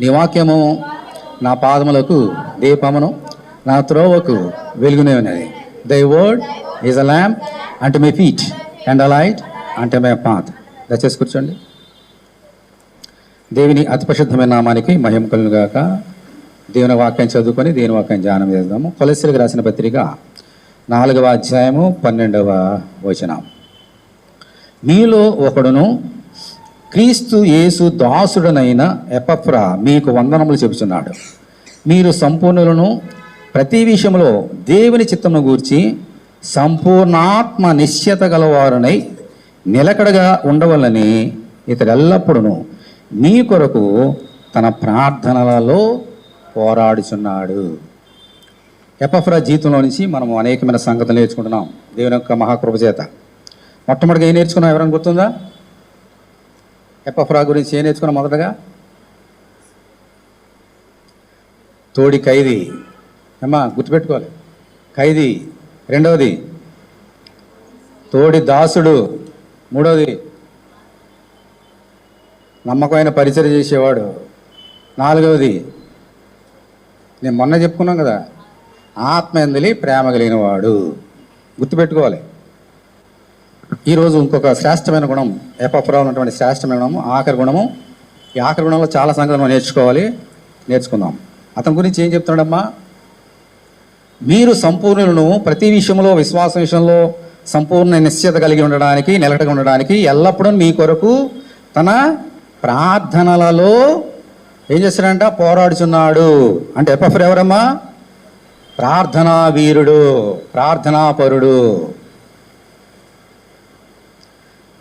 నీ వాక్యము నా పాదములకు దీపమును, నా త్రోవకు వెలుగునే ఉన్నది. Thy word is a lamp unto my feet and a light unto my path. దయచేసి కూర్చోండి. దేవుని అతి పరిశుద్ధమైన నామానికి మహిమ కలుగును గాక. దేవుని వాక్యం చదువుకొని దేవుని వాక్యం ధ్యానం చేద్దాము. కొలస్సీలకు రాసిన పత్రిక 4వ అధ్యాయము 12వ వచనం. మీలో ఒకడును క్రీస్తు యేసు దాసుడనైన ఎపఫ్రా మీకు వందనములు చెబుతున్నాడు. మీరు సంపూర్ణులను, ప్రతి విషయంలో దేవుని చిత్తమును గూర్చి సంపూర్ణాత్మ నిశ్చయత గలవారునై నిలకడగా ఉండవలని ఇతడు ఎల్లప్పుడూ మీ కొరకు తన ప్రార్థనలలో పోరాడుచున్నాడు. ఎపఫ్రా జీవితంలో నుంచి మనము అనేకమైన సంగతులు నేర్చుకుంటున్నాం దేవుని యొక్క మహాకృప చేత. మొట్టమొదటిగా ఏం నేర్చుకున్నాం? ఎవరైనా గుర్తుందా? ఎపఫ్రా గురించి ఏం నేర్చుకున్నాం? మొదటగా తోడి ఖైదీ. అమ్మా గుర్తుపెట్టుకోవాలి, ఖైదీ. రెండవది తోడి దాసుడు. మూడవది నమ్మకమైన పరిచయం చేసేవాడు. నాలుగవది నేను మొన్న చెప్పుకున్నాం కదా, ఆత్మ యందలి ప్రేమ కలిగిన వాడు. గుర్తుపెట్టుకోవాలి. ఈరోజు ఇంకొక శ్రేష్టమైన గుణం, ఎపఫ్రా ఉన్నటువంటి శ్రేష్టమైన గుణము ఆఖరి గుణము. ఈ ఆఖరి గుణంలో చాలా సంగతులు మనం నేర్చుకుందాం. అతని గురించి ఏం చెప్తున్నాడమ్మా? మీరు సంపూర్ణులను, ప్రతి విషయంలో విశ్వాసం విషయంలో సంపూర్ణ నిశ్చయత కలిగి ఉండడానికి, నిలకడగా ఉండడానికి ఎల్లప్పుడూ మీ కొరకు తన ప్రార్థనలలో ఏం చేస్తాడంట? పోరాడుచున్నాడు. అంటే ఎపఫ్రా ఎవరమ్మా? ప్రార్థనా వీరుడు, ప్రార్థనాపరుడు,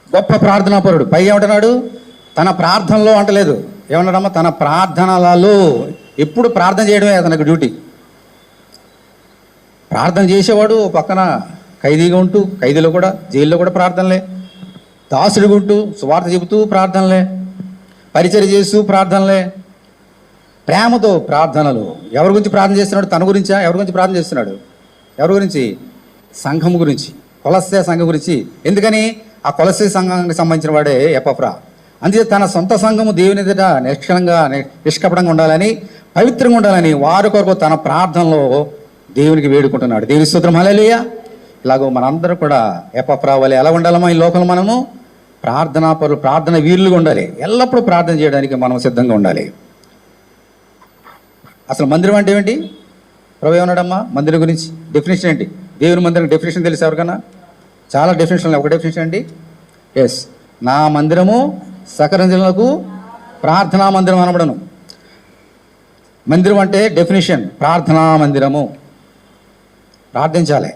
గొప్ప ప్రార్థనాపరుడు. పై ఏమంటున్నాడు? తన ప్రార్థనలో అంటలేదు. ఏమన్నాడమ్మా? తన ప్రార్థనలలో. ఎప్పుడు ప్రార్థన చేయడమే అతనికి డ్యూటీ. ప్రార్థన చేసేవాడు పక్కన ఖైదీగా ఉంటూ, ఖైదీలో కూడా జైల్లో కూడా ప్రార్థనలే, దాసుడిగా ఉంటూ సువార్త చెబుతూ ప్రార్థనలే, పరిచర్య చేస్తూ ప్రార్థనలే, ప్రేమతో ప్రార్థనలు. ఎవరి గురించి ప్రార్థన చేస్తున్నాడు? తన గురించా? ఎవరి గురించి ప్రార్థన చేస్తున్నాడు? ఎవరి గురించి? సంఘం గురించి, కొలస్సే సంఘం గురించి. ఎందుకని? ఆ కొలస్సే సంఘానికి సంబంధించిన వాడే ఎపఫ్రా. అందుకే తన సొంత సంఘము దేవుని ఎదుట నిష్కపటంగా ఉండాలని, పవిత్రంగా ఉండాలని వారి కొరకు తన ప్రార్థనలో దేవునికి వేడుకుంటున్నాడు. దేవుని స్తోత్రం, హల్లెలూయా. ఇలాగో మనందరూ కూడా ఎపఫ్రా వలె ఎలా ఉండాలమ్మా? ఈ లోకంలో మనము ప్రార్థన వీరులుగా ఉండాలి. ఎల్లప్పుడూ ప్రార్థన చేయడానికి మనం సిద్ధంగా ఉండాలి. అసలు మందిరం అంటే ఏమిటి? ప్రభు ఏమన్నాడమ్మా మందిరం గురించి? డెఫినేషన్ ఏంటి? దేవుని మందిరం డెఫినేషన్ తెలుసు ఎవరికన్నా? చాలా డెఫినేషన్లు. ఒక డెఫినేషన్ అండి, ఎస్, నా మందిరము సకల జనులకు ప్రార్థనా మందిరం అనబడను. మందిరం అంటే డెఫినేషన్ ప్రార్థనా మందిరము. ప్రార్థించాలి.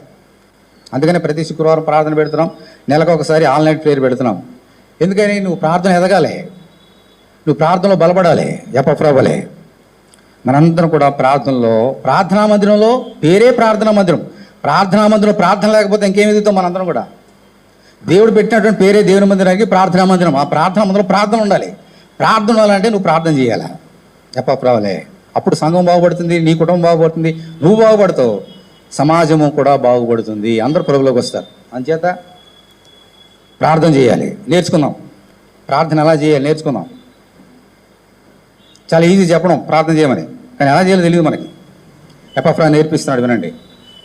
అందుకని ప్రతి శుక్రవారం ప్రార్థన పెడుతున్నాం. నెలకు ఒకసారి ఆన్లైన్ ప్రేయర్ పెడుతున్నాం. ఎందుకని? నువ్వు ప్రార్థన ఎదగాలి, నువ్వు ప్రార్థనలో బలపడాలి. ఎపఫ్రా వలె మనందరం కూడా ప్రార్థనలో, ప్రార్థనా మందిరంలో పేరే ప్రార్థనా మందిరం. ప్రార్థనా మందిరం ప్రార్థన లేకపోతే ఇంకేం ఎదుగుతాం? మనందరం కూడా దేవుడు పెట్టినటువంటి పేరే దేవుని మందిరానికి ప్రార్థనా మందిరం. ఆ ప్రార్థనా మందిరం ప్రార్థన ఉండాలి. ప్రార్థన ఉండాలంటే నువ్వు ప్రార్థన చేయాలా? ఎపఫ్రా వలె. అప్పుడు సంఘం బాగుపడుతుంది, నీ కుటుంబం బాగుపడుతుంది, నువ్వు బాగుపడతావు, సమాజము కూడా బాగుపడుతుంది, అందరూ ప్రభువులోకి వస్తారు. అంచేత ప్రార్థన చేయాలి, నేర్చుకుందాం. ప్రార్థన ఎలా చేయాలి నేర్చుకుందాం. చాలా ఈజీ చెప్పడం ప్రార్థన చేయమని, కానీ ఎలా చేయాలో తెలియదు మనకి. ఎపఫ్రా నేర్పిస్తున్నాడు, వినండి.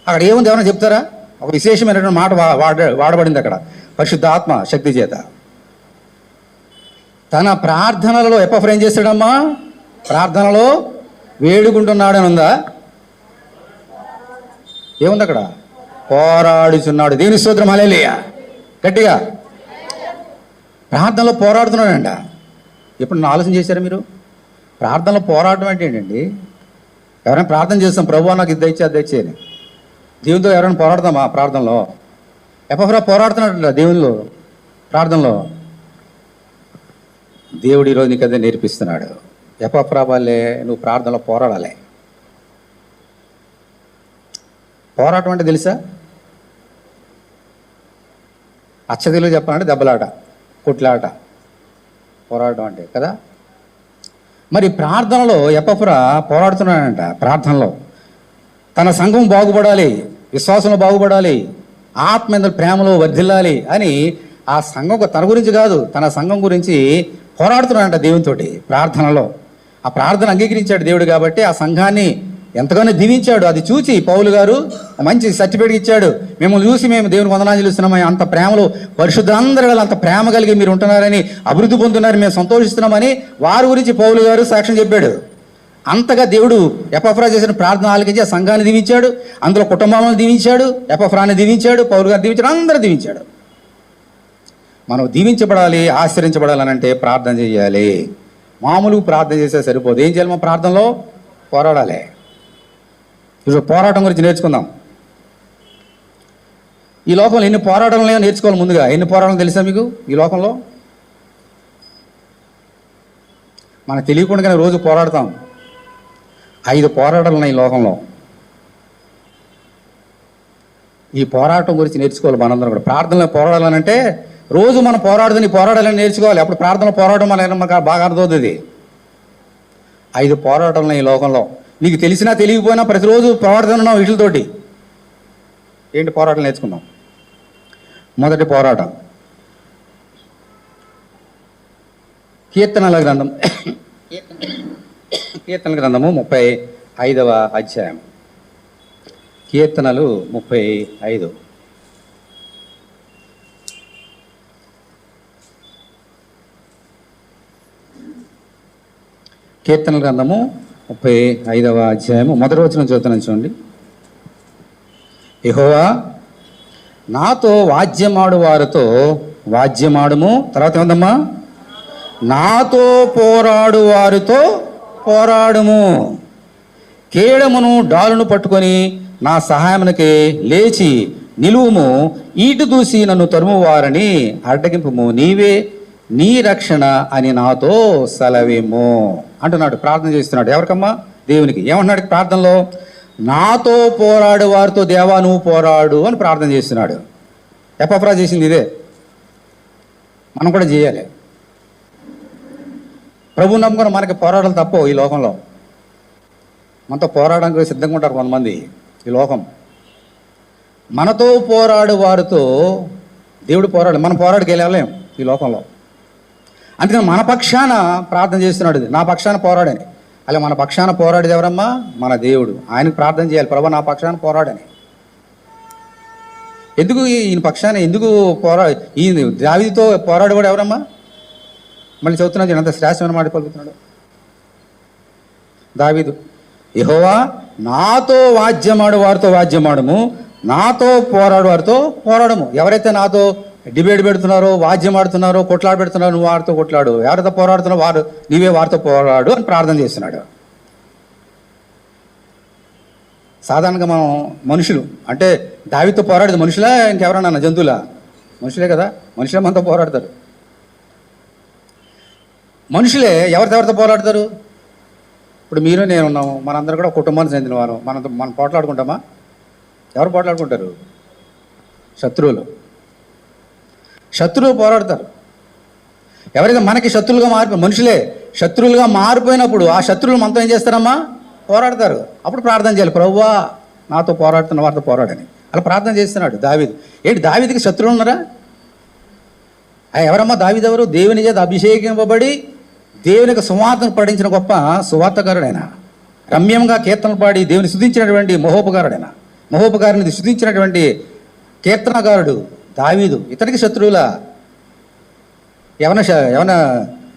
అక్కడ ఏముంది? ఏమైనా చెప్తారా? ఒక విశేషమైనటువంటి మాట వాడబడింది అక్కడ, పరిశుద్ధాత్మ శక్తి చేత. తన ప్రార్థనలలో ఎపఫ్రా ఏం చేస్తాడమ్మా? ప్రార్థనలో వేడుకుంటున్నాడని ఉందా? ఏముంది అక్కడ? పోరాడుచున్నాడు. దేవుని స్తోత్రం, హల్లెలూయా. గట్టిగా ప్రార్థనలో పోరాడుతున్నాడంట. ఇప్పుడు నా ఆలోచన చేశారా మీరు? ప్రార్థనలో పోరాటం అంటే ఏంటండి? ఎవరైనా ప్రార్థన చేస్తాం, ప్రభువా నాకు ఇది దయచే అది దయచే అని. దేవునితో ఎవరైనా పోరాడతామా ప్రార్థనలో? ఎపఫ్రా పోరాడుతున్నాడంట దేవునిలో, ప్రార్థనలో. దేవుడు ఈరోజు నీకు అదే నేర్పిస్తున్నాడు. ఎపఫ్రా వల్లే నువ్వు ప్రార్థనలో పోరాడాలి. పోరాటం అంటే తెలుసా? అచ్చతెలుగు చెప్పాలంటే దెబ్బలాట, కొట్లాట, పోరాటం అంటే కదా. మరి ప్రార్థనలో ఎపఫ్రా పోరాడుతున్నాడంట. ప్రార్థనలో తన సంఘం బాగుపడాలి, విశ్వాసంలో బాగుపడాలి, ఆత్మ ప్రేమలో వర్ధిల్లాలి అని ఆ సంఘం తన గురించి కాదు, తన సంఘం గురించి పోరాడుతున్నాడంట దేవునితోటి ప్రార్థనలో. ఆ ప్రార్థన అంగీకరించాడు దేవుడు కాబట్టి ఆ సంఘాన్ని ఎంతగానో దీవించాడు. అది చూసి పౌలు గారు మంచి సర్టిఫికేట్ ఇచ్చాడు. మిమ్మల్ని చూసి మేము దేవుని వందనాలు చెల్లిస్తున్నామని, అంత ప్రేమలో పరిశుద్ధులందరూ అంత ప్రేమ కలిగి మీరు ఉంటున్నారని, అభివృద్ధి పొందుతున్నారని మేము సంతోషిస్తున్నామని వారి గురించి పౌలు గారు సాక్ష్యం చెప్పాడు. అంతగా దేవుడు ఎపఫ్రా చేసిన ప్రార్థన ఆలకించి ఆ సంఘాన్ని దీవించాడు. అందులో కుటుంబాలను దీవించాడు, ఎపఫ్రాని దీవించాడు, పౌలు గారు దీవించాడు, అందరూ దీవించాడు. మనం దీవించబడాలి, ఆశ్రయించబడాలని అంటే ప్రార్థన చేయాలి. మామూలుగా ప్రార్థన చేస్తే సరిపోదు. ఏం చేయాలి? మా ప్రార్థనలో పోరాడాలి. ఇప్పుడు పోరాటం గురించి నేర్చుకుందాం. ఈ లోకంలో ఎన్ని పోరాటాలు లేవో నేర్చుకోవాలి. ముందుగా ఎన్ని పోరాటాలు తెలుసా మీకు ఈ లోకంలో? మనకు తెలియకుండానే రోజు పోరాడతాం. 5 పోరాటాలు ఉన్నాయి ఈ లోకంలో. ఈ పోరాటం గురించి నేర్చుకోవాలి మనందరం కూడా. ప్రార్థనలో పోరాడాలనంటే రోజు మనం పోరాడాలని నేర్చుకోవాలి. అప్పుడు ప్రార్థనలో పోరాటం మనకు బాగా అర్థమవుతుంది. 5 పోరాటాలు ఉన్నాయి ఈ లోకంలో. నీకు తెలిసినా తెలియకపోయినా ప్రతిరోజు పోరాడుతున్నాం వీటితోటి. ఏంటి పోరాటం నేర్చుకుందాం. మొదటి పోరాటం కీర్తనల గ్రంథం. కీర్తనల గ్రంథము 35వ అధ్యాయం. కీర్తనలు 35. కీర్తనల గ్రంథము 35వ అధ్యాయము మొదటి వచనం చదువుతున్నాను చూడండి. యెహోవా నాతో వాద్యమాడు వారితో వాద్యమాడుము. తర్వాత ఏముందమ్మా? నాతో పోరాడు వారితో పోరాడుము. కేడమును డాలును పట్టుకొని నా సహాయమునకే లేచి నిలువుము. ఈటు దూసి నన్ను తరుము వారని అడ్డగింపుము. నీవే నీ రక్షణ అని నాతో సెలవేమో అంటున్నాడు. ప్రార్థన చేస్తున్నాడు. ఎవరికమ్మా? దేవునికి. ఏమంటున్నాడు ప్రార్థనలో? నాతో పోరాడు వారితో దేవా నువ్వు పోరాడు అని ప్రార్థన చేస్తున్నాడు. ఎపఫ్రా చేసింది ఇదే, మనం కూడా చేయాలి. ప్రభు నమ్ముకుని మనకి పోరాడాలి తప్ప ఈ లోకంలో. మనతో పోరాడడానికి సిద్ధంగా ఉంటారు కొంతమంది ఈ లోకం. మనతో పోరాడు వారితో దేవుడు పోరాడు. మనం పోరాడికి వెళ్ళలేం ఈ లోకంలో. అందుకని మన పక్షాన ప్రార్థన చేస్తున్నాడు. నా పక్షాన పోరాడని. అలా మన పక్షాన పోరాడేది ఎవరమ్మా? మన దేవుడు. ఆయనకు ప్రార్థన చేయాలి. ప్రభు నా పక్షాన పోరాడని. ఎందుకు ఈయన పక్షాన ఎందుకు ఈయన దావీదుతో పోరాడేవాడు ఎవరమ్మా? మళ్ళీ చదువుతున్నాడు. ఎంత శ్రేష్టమైన మాట పలుకుతున్నాడు దావీదు. యెహోవా నాతో వాద్యమాడు వారితో వాద్యమాడము, నాతో పోరాడు వారితో పోరాడము. ఎవరైతే నాతో డిబేట్ పెడుతున్నారో, వాద్యం ఆడుతున్నారో, కొట్లాడు పెడుతున్నారో నువ్వు వారితో కొట్లాడు. ఎవరితో పోరాడుతున్నావు వారు నీవే వారితో పోరాడు అని ప్రార్థన చేస్తున్నాడు. సాధారణంగా మనం మనుషులు అంటే దావీదుతో పోరాడేది మనుషులా ఇంకెవరన్నా జంతువులా? మనుషులే కదా. మనుషులే మనతో పోరాడతారు. మనుషులే ఎవరితో పోరాడతారు? ఇప్పుడు మీరు నేను ఉన్నాము, మనందరూ కూడా కుటుంబానికి చెందిన వారు. మనం పోట్లాడుకుంటామా? ఎవరు పోట్లాడుకుంటారు? శత్రువులు పోరాడతారు. ఎవరైతే మనకి శత్రువులుగా మనుషులే శత్రువులుగా మారిపోయినప్పుడు ఆ శత్రువులు మనతో ఏం చేస్తారమ్మా? పోరాడతారు. అప్పుడు ప్రార్థన చేయాలి. ప్రభువా నాతో పోరాడుతున్న వారితో పోరాడని. అలా ప్రార్థన చేస్తున్నాడు దావీదు. ఏంటి దావీదుకి శత్రువులు ఉన్నారా? ఎవరమ్మా దావీదు? ఎవరు? దేవుని చేత అభిషేకింపబడి దేవునికి సువార్తను పఠించిన గొప్ప సువార్తకారుడైన, రమ్యంగా కీర్తనలు పాడి దేవుని స్తుతించినటువంటి మహోపకారుని స్తుతించినటువంటి కీర్తనకారుడు దావీదు. ఇతనికి శత్రువులా? ఏమన్నా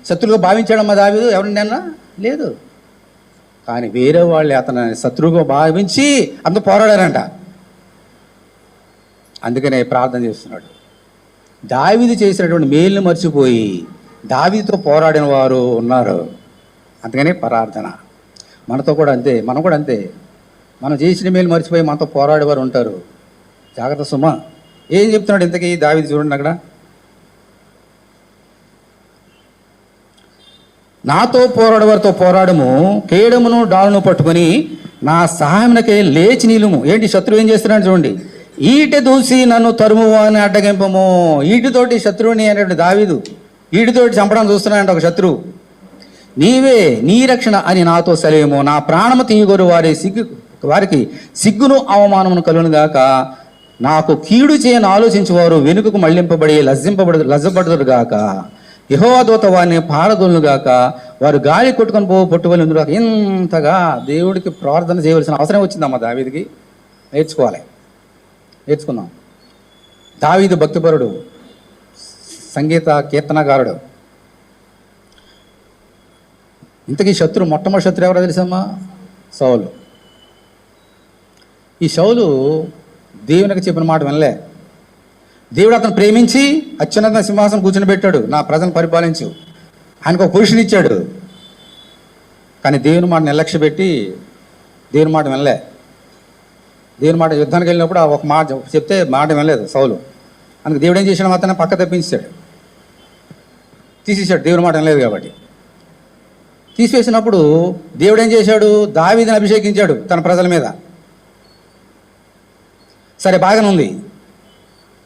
శత్రువుగా భావించాడమ్మా దావీదు? ఎవరినైనా లేదు. కానీ వేరే వాళ్ళు అతను శత్రువుగా భావించి అంత పోరాడారంట. అందుకనే ప్రార్థన చేస్తున్నాడు. దావీదు చేసినటువంటి మేలుని మర్చిపోయి దావీదుతో పోరాడిన వారు ఉన్నారు. అందుకనే ప్రార్థన. మనతో కూడా అంతే, మనం కూడా అంతే. మనం చేసిన మేలు మర్చిపోయి మనతో పోరాడేవారు ఉంటారు. జాగ్రత్త సుమా. ఏం చెప్తున్నాడు ఇంతకీ దావీదు? చూడండి అక్కడ. నాతో పోరాడేవారితో పోరాడము, కేడమును డాలును పట్టుకొని నా సహాయమునకే లేచి నిలుము. ఏంటి శత్రువు ఏం చేస్తున్నాడు చూడండి. ఈటె దూసి నన్ను తరుము అని అడ్డగింపము. ఈటితోటి శత్రువుని అనేటువంటి దావీదు ఈటితోటి చంపడం చూస్తున్నాడంట ఒక శత్రువు. నీవే నీ రక్షణ అని నాతో సెలవేమో. నా ప్రాణము తీయగోరు వారికి సిగ్గును అవమానమును కలుగును గాక. నాకు కీడు చేయని ఆలోచించేవారు వెనుకకు మళ్లింపబడి లజ్జపడుదురు గాక. యెహోవా దూత వారిని పారదోలుగాక, వారు గాలి కొట్టుకొని పొట్టుకొని ఉందిగాక. ఇంతగా దేవుడికి ప్రార్థన చేయవలసిన అవసరం వచ్చిందమ్మా దావీదుకి. నేర్చుకుందాం. దావీదు భక్తిపరుడు, సంగీత కీర్తనగారుడు. ఇంతకీ మొట్టమొదటి శత్రు ఎవరో తెలుసమ్మా? సౌలు. ఈ సౌలు దేవునికి చెప్పిన మాట వినలే. దేవుడు అతను ప్రేమించి అత్యున్నత సింహాసనం కూర్చొని పెట్టాడు, నా ప్రజలను పరిపాలించు, ఆయనకు ఒక పొజిషన్ ఇచ్చాడు. కానీ దేవుని మాట నిర్లక్ష్య పెట్టి దేవుని మాట వినలే. దేవుని మాట యుద్ధానికి వెళ్ళినప్పుడు ఒక మాట చెప్తే మాట వినలేదు సౌలు. అందుకు దేవుడు ఏం చేశాడు? అతను పక్క తప్పించాడు, తీసేశాడు. దేవుని మాట వినలేదు కాబట్టి తీసివేసినప్పుడు దేవుడు ఏం చేశాడు? దావీదుని అభిషేకించాడు తన ప్రజల మీద. సరే, బాగానే ఉంది.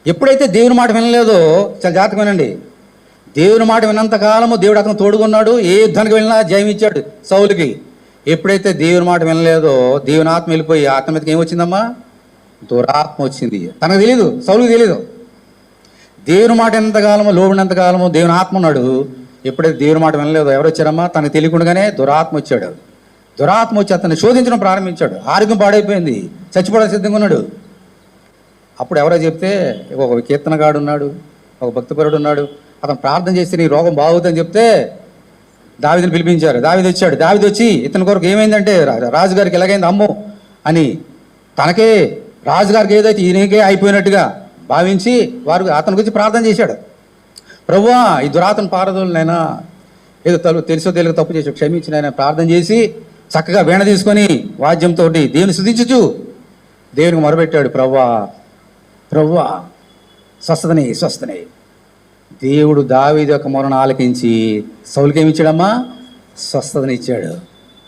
ఎప్పుడైతే దేవుని మాట వినలేదో, చాలా జాగ్రత్తగా వినండి, దేవుని మాట విన్నంతకాలము దేవుడు అతను తోడుకున్నాడు, ఏ యుద్ధానికి వెళ్ళినా జయం ఇచ్చాడు సౌలుకి. ఎప్పుడైతే దేవుని మాట వినలేదో దేవుని ఆత్మ వెళ్ళిపోయి ఆత్మ మీదకి ఏమొచ్చిందమ్మా? దురాత్మ వచ్చింది. తనకు తెలీదు, సౌలుకి తెలీదు. దేవుని మాట ఎంతకాలమో, లోబడినంతకాలము దేవుని ఆత్మ ఉన్నాడు. ఎప్పుడైతే దేవుని మాట వినలేదో ఎవరు వచ్చారమ్మా? తనకు తెలియకుండానే దురాత్మ వచ్చాడు. దురాత్మ వచ్చి అతన్ని శోధించడం ప్రారంభించాడు. ఆరోగ్యం పాడైపోయింది, చచ్చిపోవడానికి సిద్ధంగా ఉన్నాడు. అప్పుడు ఎవరో చెప్తే, ఒక కీర్తనగాడు ఉన్నాడు, ఒక భక్తిపరుడు ఉన్నాడు, అతను ప్రార్థన చేస్తే నీ రోగం బాగుతుందని చెప్తే దావీదుని పిలిపించారు. దావీదు వచ్చాడు. దావీదు వచ్చి ఇతని కొరకు ఏమైందంటే, రాజుగారికి ఎలాగైంది అమ్మో అని, తనకే రాజుగారికి ఏదైతే ఈయనకే అయిపోయినట్టుగా భావించి అతని గురించి ప్రార్థన చేశాడు. ప్రభువా, ఈ దురాతను పారదోలునైనా, ఏదో తెలుసో తెలియక తప్పు చేసి క్షమించిన ఆయన ప్రార్థన చేసి చక్కగా వీణ తీసుకొని వాద్యంతో దేవుని స్తుతించుచు దేవునికి మొరపెట్టాడు. ప్రభువా స్వస్థతని. దేవుడు దావీదు యొక్క మొరను ఆలకించి సౌలుకి ఏమిచ్చాడమ్మా? స్వస్థతని ఇచ్చాడు.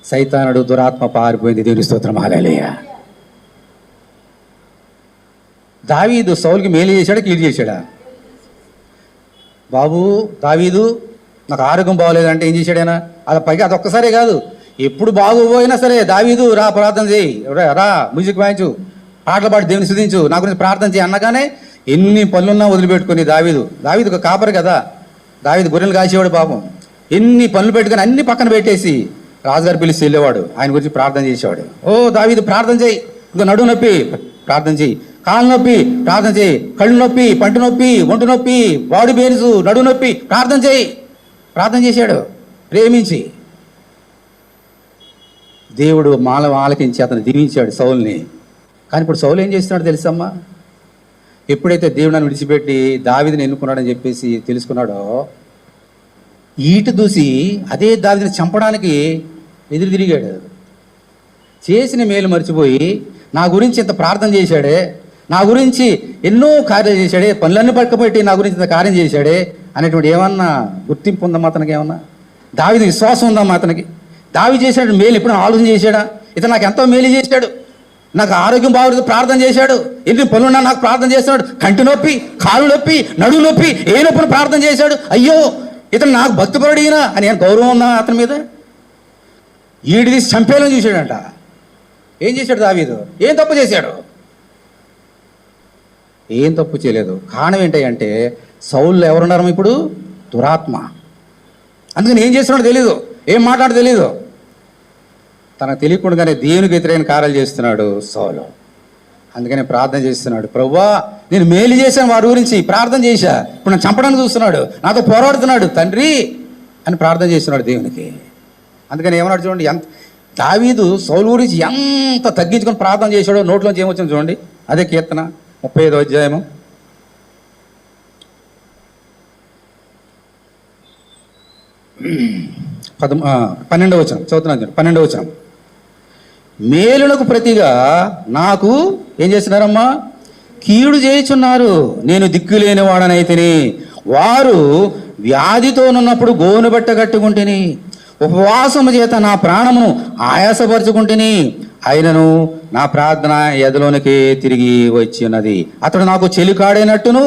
సైతానుడు దురాత్మ పారిపోయింది. దేవుని స్తోత్రం, హల్లెలూయా. దావీదు సౌలుకి మేలు చేశాడా, కీడు చేశాడా? బాబు దావీదు, నాకు ఆరోగ్యం బాగోలేదంటే ఏం చేశాడైనా? అది పైగా అదొక్కసారే కాదు, ఎప్పుడు బాగోపోయినా సరే దావీదు రా ప్రార్థన చేయి, రా మ్యూజిక్ వాయించు, పాటలు పాడి దేవుని స్తుతించు, నా గురించి ప్రార్థన చేయి అన్నగానే ఎన్ని పనులున్నా వదిలిపెట్టుకుని దావీదు ఒక కాపరి కదా, దావీదు గొర్రెలు కాసేవాడు పాపం. ఎన్ని పనులు పెట్టుకుని అన్ని పక్కన పెట్టేసి రాజుగారు పిలిచి వెళ్ళేవాడు, ఆయన గురించి ప్రార్థన చేసేవాడు. ఓ దావీదు ప్రార్థన చేయి, ఇంకా నడుము నొప్పి ప్రార్థన చేయి, కాళ్ళు నొప్పి ప్రార్థన చేయి, కళ్ళు నొప్పి, పంటి నొప్పి, ఒంటి నొప్పి, బాడీ పెయిన్స్, నడుము నొప్పి ప్రార్థన చేయి. ప్రార్థన చేశాడు ప్రేమించి. దేవుడు ఆలకించి అతను దీవించాడు సౌలుని. కానీ ఇప్పుడు సౌలు ఏం చేస్తున్నాడు తెలుసమ్మా? ఎప్పుడైతే దేవుడు నన్ను విడిచిపెట్టి దావీదుని ఎన్నుకున్నాడని చెప్పేసి తెలుసుకున్నాడో, ఈట దూసి అదే దావీదుని చంపడానికి ఎదురు తిరిగాడు. చేసిన మేలు మర్చిపోయి నా గురించి ఇంత ప్రార్థన చేశాడే, నా గురించి ఎన్నో కార్యాలు చేశాడే, పనులన్నీ పట్టుకుపెట్టి నా గురించి ఇంత కార్యం చేశాడే అనేటువంటి ఏమన్నా గుర్తింపు ఉందమ్మా అతనికి? ఏమన్నా దావీదు విశ్వాసం ఉందమ్మా అతనికి? దావీదు చేశాడు మేలు ఎప్పుడైనా ఆలోచన చేశాడా? ఇతను నాకు ఎంతో మేలు చేశాడు, నాకు ఆరోగ్యం బాగుంది ప్రార్థన చేశాడు, ఎన్ని పనులున్నా నాకు ప్రార్థన చేస్తున్నాడు, కంటి నొప్పి, కాళ్ళు నొప్పి, నడుము నొప్పి, ఏ నొప్పిని ప్రార్థన చేశాడు, అయ్యో ఇతను నాకు భక్తిపరుడినా అని గౌరవం ఉన్నా అతని మీద? ఈడి తీసి చంపేయాలని చూశాడంట. ఏం చేశాడు దావీదు? ఏం తప్పు చేశాడు? ఏం తప్పు చేయలేదు. కారణం ఏంటంటే సౌలులో ఎవరున్నారో ఇప్పుడు? దురాత్మ. అందుకని ఏం చేస్తున్నాడో తెలీదు, ఏం మాట్లాడో తెలీదు. తనకు తెలియకుండానే దేవునికి వ్యతిరేకమైన కార్యాలు చేస్తున్నాడు సౌలు. అందుకని ప్రార్థన చేస్తున్నాడు, ప్రభువా నేను మేలు చేశాను వారి గురించి ప్రార్థన చేశా, ఇప్పుడు నన్ను చంపడానికి చూస్తున్నాడు, నాతో పోరాడుతున్నాడు తండ్రి అని ప్రార్థన చేస్తున్నాడు దేవునికి. అందుకని ఏమన్నాడు చూడండి, దావీదు సౌలు గురించి ఎంత తగ్గించుకొని ప్రార్థన చేశాడో నోట్లోంచి ఏమొచ్చింది చూడండి. అదే కీర్తన 35వ అధ్యాయము 12వ వచనం చదువుతున్నాను. 12వ వచనం, మేలునకు ప్రతిగా నాకు ఏం చేస్తున్నారమ్మా? కీడు చేయుచున్నారు. నేను దిక్కులేని వాడనైతిని, వారు వ్యాధితోనున్నప్పుడు గోను బట్ట కట్టుకుంటుని, ఉపవాసము చేత నా ప్రాణమును ఆయాసపరుచుకుంటుని, అయినను నా ప్రార్థన ఎదలోనికే తిరిగి వచ్చి ఉన్నది. అతడు నాకు చెలికాడైనట్టును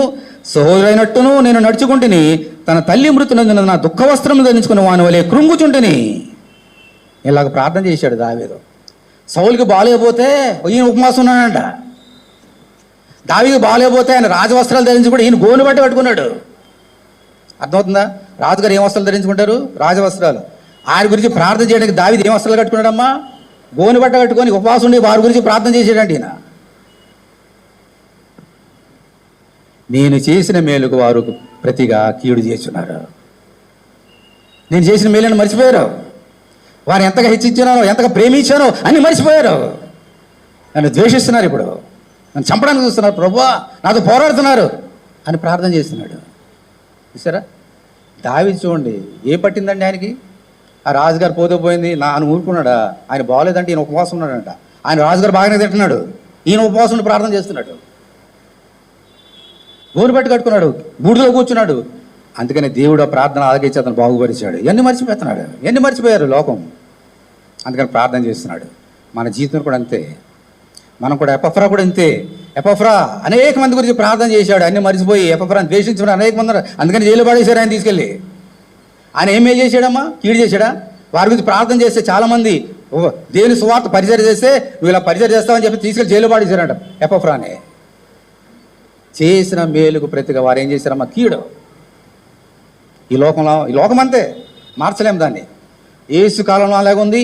సహోదరైనట్టును నేను నడుచుకుంటుని, తన తల్లి మృతునందున నా దుఃఖ వస్త్రం ధరించుకుని వాని వలె కృంగుచుంటుని. ఇలాగ ప్రార్థన చేశాడు దావీదు. సౌలుకి బాగాలేకపోతే ఈయన ఉపవాసం ఉన్నాడంట. దావీదు బాగాలేకపోతే ఆయన రాజవస్త్రాలు ధరించి కూడా ఈయన గోను బట్టి పట్టుకున్నాడు. అర్థమవుతుందా? రాజుగారు ఏం వస్త్రాలు ధరించుకుంటారు? రాజవస్త్రాలు. ఆయన గురించి ప్రార్థన చేయడానికి దావీదు ఏం వస్త్రాలు కట్టుకున్నాడమ్మా? గోని బట్ట కట్టుకొని ఉపవాసం ఉండి వారి గురించి ప్రార్థన చేసేటండి ఈయన. నేను చేసిన మేలుకు వారు ప్రతిగా కీడు చేస్తున్నారు. నేను చేసిన మేలుని మర్చిపోయారు. వారు ఎంతగా హెచ్చించానో, ఎంతగా ప్రేమించానో అన్ని మర్చిపోయారు. నన్ను ద్వేషిస్తున్నారు, ఇప్పుడు నన్ను చంపడానికి చూస్తున్నారు, ప్రభువా నాతో పోరాడుతున్నారు అని ప్రార్థన చేస్తున్నాడు. చూసారా? దావీదు చూడండి, ఏ పట్టిందండి ఆయనకి? ఆ రాజుగారు పోతే ఆయన ఊరుకున్నాడా? ఆయన బాగోలేదంటే ఈయన ఉపవాసం ఉన్నాడంట. ఆయన రాజుగారు బాగానే తింటున్నాడు, ఈయన ఉపవాసం ఉండి ప్రార్థన చేస్తున్నాడు. గోరు పెట్టి కట్టుకున్నాడు, బూడిలో కూర్చున్నాడు. అందుకని దేవుడు ఆ ప్రార్థన ఆలకించి అతను బాగుపరిచాడు. ఎన్ని మర్చిపోతున్నాడు, ఎన్ని మర్చిపోయారు లోకం. అందుకని ప్రార్థన చేస్తున్నాడు. మన జీవితం కూడా అంతే. మనం కూడా ఎపఫ్రా కూడా అంతే. ఎపఫ్రా అనేక మంది గురించి ప్రార్థన చేశాడు, అన్ని మర్చిపోయి ఎపఫ్రాని ద్వేషించిన అనేక మంది. అందుకని జైలు పడేశారు ఆయన తీసుకెళ్ళి. ఆయన ఏమే చేశాడమ్మా? కీడు చేశాడా? వారి గురించి ప్రార్థన చేస్తే చాలామంది దేవుని సువార్త పరిచయం చేస్తే నువ్వు ఇలా పరిచయం చేస్తావని చెప్పి తీసుకెళ్ళి జైలు పడేశారంట ఎపఫ్రానే. చేసిన మేలుకు ప్రతిగా వారు ఏం చేశారమ్మా? కీడు. ఈ లోకం అంతే, మార్చలేము దాన్ని. యేసు కాలంలో అలాగే ఉంది,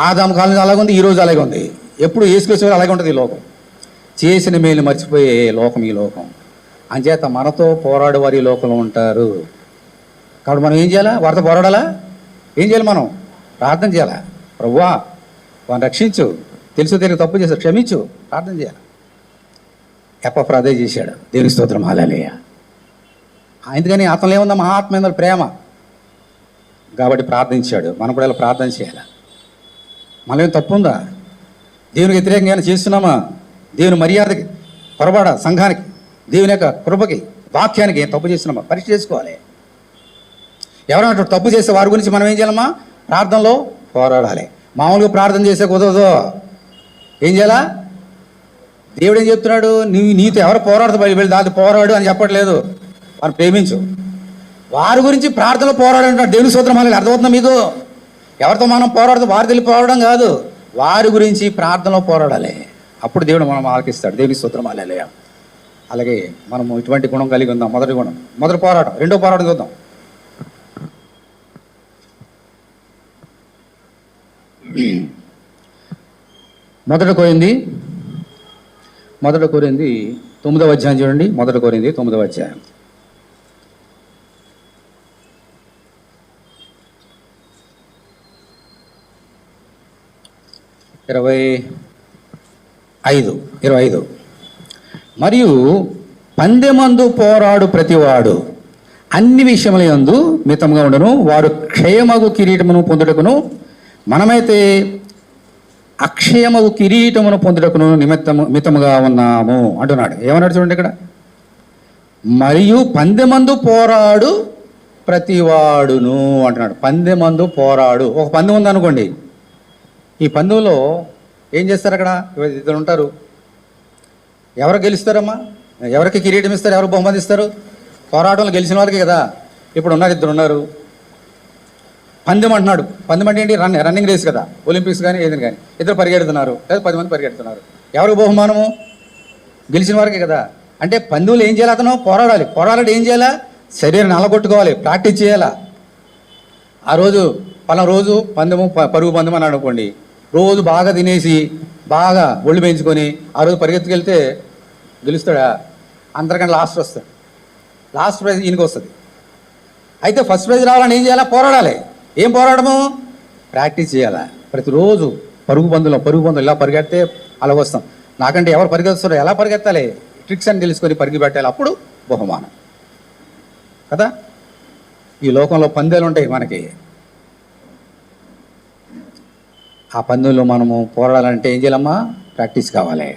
ఆదాము కాలంలో అలాగే ఉంది, ఈరోజు అలాగే ఉంది. ఎప్పుడు యేసుక్రీస్తు అలాగే ఉంటుంది ఈ లోకం. చేసిన మేలు మర్చిపోయే లోకం ఈ లోకం. అంచేత మనతో పోరాడు వారు ఈ లోకంలో ఉంటారు. కాబట్టి మనం ఏం చేయాలా? వారితో పోరాడాలా? ఏం చేయాలి? మనం ప్రార్థన చేయాలా? ప్రభువా వారిని రక్షించు, తెలుసు తెలియక తప్పు చేశారు, క్షమించు, ప్రార్థన చేయాలి. ఎపఫ్రా అదే చేశాడు. దేవుని స్తోత్రం, హల్లెలూయా. అందుకని అతను ఏముందా? మా ఆత్మ మీద ప్రేమ కాబట్టి ప్రార్థించాడు. మనం కూడా ఇలా ప్రార్థన చేయాలి. మనమేం తప్పు ఉందా? దేవునికి వ్యతిరేకంగా ఏమైనా చేస్తున్నామా? దేవుని మర్యాదకి పొరపాడ, సంఘానికి, దేవుని యొక్క కృపకి, వాక్యానికి ఏం తప్పు చేస్తున్నామా? పరీక్ష చేసుకోవాలి. ఎవరైనా తప్పు చేస్తే వారి గురించి మనం ఏం చేయాలమ్మా? ప్రార్థనలో పోరాడాలి. మామూలుగా ప్రార్థన చేసే కుదరదు. ఏం చేయాలా? దేవుడు ఏం చెప్తున్నాడు? నీతో ఎవరు పోరాడుతూ వెళ్ళి దాని పోరాడు అని చెప్పట్లేదు. వారు ప్రేమించు, వారి గురించి ప్రార్థనలో పోరాడు అంటున్నాడు. దేవుని స్తోత్రం, హల్లెలూయా. అర్థమవుతుందా మీకు? ఎవరితో మనం పోరాడుతూ వారు తెలిసి పోరాడడం కాదు, వారి గురించి ప్రార్థనలో పోరాడాలి. అప్పుడు దేవుడు మనం ఆలకిస్తాడు. దేవుని స్తోత్రం, హల్లెలూయా. అలాగే మనము ఇటువంటి గుణం కలిగి ఉందాం. మొదటి గుణం, మొదటి పోరాటం. రెండో పోరాటం చూద్దాం. మొదట కోరింది 9వ అధ్యాయం చూడండి. మొదట కోరింది 9వ అధ్యాయం. 25 మరియు పందెమందు పోరాడు ప్రతివాడు అన్ని విషయములందు మితముగా ఉండను, వాడు క్షయమగు కిరీటమును పొందుటకును, మనమైతే అక్షయమగు కిరీటమును పొందుటకును మితముగా ఉన్నాము అంటున్నాడు. ఏమన్నాడు చూడండి ఇక్కడ. మరియు పందెమందు పోరాడు ప్రతివాడును అంటున్నాడు. పందెమందు పోరాడు. ఒక పందెం ఉందనుకోండి. ఈ పందెంలో ఏం చేస్తారు? అక్కడ ఇద్దరు ఉంటారు. ఎవరు గెలుస్తారమ్మా? ఎవరికి కిరీటం ఇస్తారు? ఎవరు బహుమతి ఇస్తారు? పోరాటంలో గెలిచిన వాళ్ళకి కదా. ఇప్పుడు ఉన్నారు, ఇద్దరు ఉన్నారు. పందెం అంటున్నాడు. పందెం అంటే ఏంటి? రన్నింగ్ రేస్ కదా, ఒలింపిక్స్ కానీ ఏదైనా కానీ. ఇద్దరు పరిగెడుతున్నారు, లేదా 10 మంది పరిగెడుతున్నారు. ఎవరికి బహుమానము? గెలిచిన వారికి కదా. అంటే పందెంలో ఏం చేయాలి? అతను పోరాడాలి. పోరాడాలి ఏం చేయాలా? శరీరాన్ని నలగొట్టుకోవాలి, ప్రాక్టీస్ చేయాలా. ఆ రోజు పలానా రోజు పందెము, పరుగు పందెం అని అనుకోండి. రోజు బాగా తినేసి బాగా ఒళ్ళు పెంచుకొని ఆ రోజు పరిగెత్తుకెళ్తే గెలుస్తాడా? అందరికంటే లాస్ట్ వస్తాడు. లాస్ట్ ప్రైజ్ ఈయనకి వస్తుంది. అయితే ఫస్ట్ ప్రైజ్ రావాలని ఏం చేయాలా? పోరాడాలి. ఏం పోరాడము? ప్రాక్టీస్ చేయాలా. ప్రతిరోజు పరుగు పందులు ఇలా పరిగెడితే అలా వస్తాం. నాకంటే ఎవరు పరిగెత్తారో ఎలా పరిగెత్తాలి, ట్రిక్స్ అని తెలుసుకొని పరిగి పెట్టాలి. అప్పుడు బహుమానం కదా. ఈ లోకంలో పందేలు ఉంటాయి మనకి. ఆ పందెంలో మనము పోరాడాలంటే ఏం చేయాలమ్మా? ప్రాక్టీస్ కావాలి.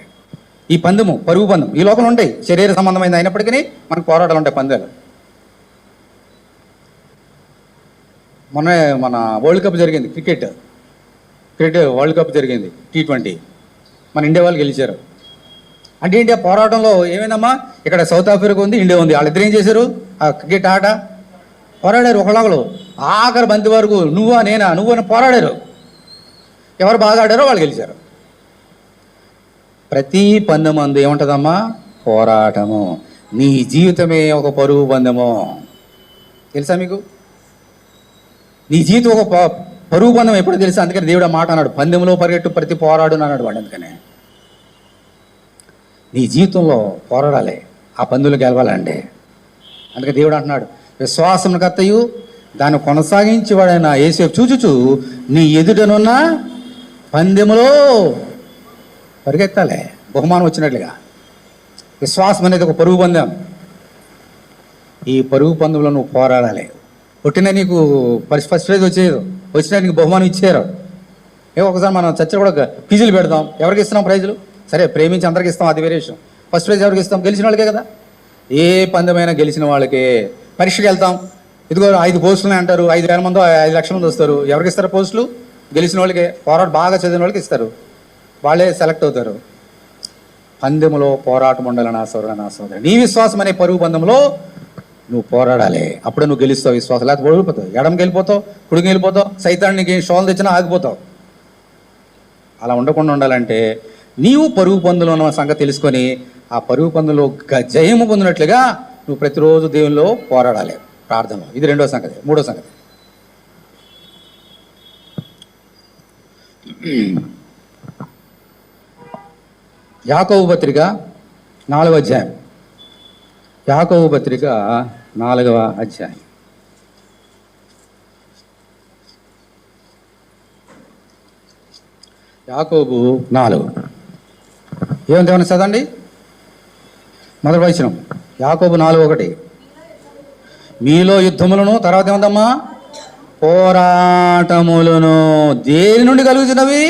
ఈ పందెము, పరుగు పందెం ఈ లోకంలో ఉంటాయి, శరీర సంబంధమైనది అయినప్పటికీ మనకు పోరాటాలు ఉంటాయి, పందేలు. మన వరల్డ్ కప్ జరిగింది, క్రికెట్ వరల్డ్ కప్ జరిగింది, T20. మన ఇండియా వాళ్ళు గెలిచారు. అంటే ఏంటి? ఆ పోరాటంలో ఏమైందమ్మా? ఇక్కడ సౌత్ ఆఫ్రికా ఉంది, ఇండియా ఉంది. వాళ్ళిద్దరు ఏం చేశారు? ఆ క్రికెట్ ఆట పోరాడారు. ఒకలాగలు ఆఖరి బంతి వరకు నువ్వా నేనా అని పోరాడారు. ఎవరు బాగా ఆడారో వాళ్ళు గెలిచారు. ప్రతి పందెమందు ఏముంటుందమ్మా? పోరాటము. నీ జీవితమే ఒక పరుగు పందెము. తెలుసా మీకు? నీ జీవితం ఒక పరుగు పందెం ఎప్పుడో తెలుసా? అందుకని దేవుడు ఆ మాట అన్నాడు, పందెంలో పరిగెట్టు ప్రతి పోరాడు అన్నాడు వాడు. అందుకనే నీ జీవితంలో పోరాడాలి, ఆ పందులు గెలవాలండి. అందుకే దేవుడు అంటున్నాడు, విశ్వాసం కర్తయు దాన్ని కొనసాగించేవాడైన యేసేపు చూచుచు నీ ఎదుటనున్న పందెములో పరిగెత్తాలి, బహుమానం వచ్చినట్లుగా. విశ్వాసం అనేది ఒక పరుగు పందెం. ఈ పరుగు పందెంలో నువ్వు పోరాడాలి. పుట్టిన నీకు ఫస్ట్ ప్రైజ్ వచ్చినా నీకు బహుమానం ఇచ్చారు. ఒకసారి మనం చర్చలు కూడా క్విజులు పెడతాం. ఎవరికి ఇస్తున్నాం ప్రైజులు? సరే, ప్రేమించి అందరికి ఇస్తాం, అది వేరే విషయం. ఫస్ట్ ప్రైజ్ ఎవరికి ఇస్తాం? గెలిచిన వాళ్ళకే కదా. ఏ పందెమైనా గెలిచిన వాళ్ళకే. పరీక్షకి వెళ్తాం, ఇదిగో 5 పోస్టులు అంటారు, 5,000 మంది 5 లక్షల మంది వస్తారు. ఎవరికి ఇస్తారు పోస్టులు? గెలిచిన వాళ్ళకే. పోరాటం బాగా చదివిన వాళ్ళకి ఇస్తారు, వాళ్ళే సెలెక్ట్ అవుతారు. పందెములో పోరాటం ఉండాలని నా సోదరుడు. నీ విశ్వాసం అనే పరుగు పందెంలో నువ్వు పోరాడాలి, అప్పుడే నువ్వు గెలుస్తావు. విశ్వాసం లేకపోతే ఓడిపోతావు, ఎడంకి వెళ్ళిపోతావు, కుడికి వెళ్ళిపోతావు, సైతాన్ని నీకు షోలు తెచ్చినా ఆగిపోతావు. అలా ఉండకుండా ఉండాలంటే నీవు పరుగు పందులో ఉన్న సంగతి తెలుసుకొని ఆ పరుగు పందులో జయము పొందినట్లుగా నువ్వు ప్రతిరోజు దేవునిలో పోరాడాలి, ప్రార్థనలో. ఇది రెండో సంగతి. మూడో సంగతి, యాకోబు పత్రిక 4వ అధ్యాయం. యాకోబు పత్రిక 4వ అధ్యాయం. యాకోబు 4 ఏమని చదవండి, మొదటి వచనం. యాకోబు 4:1. మీలో యుద్ధములను, తర్వాత ఏమందమ్మా, పోరాటములను దేని నుండి కలుగుతున్నవి?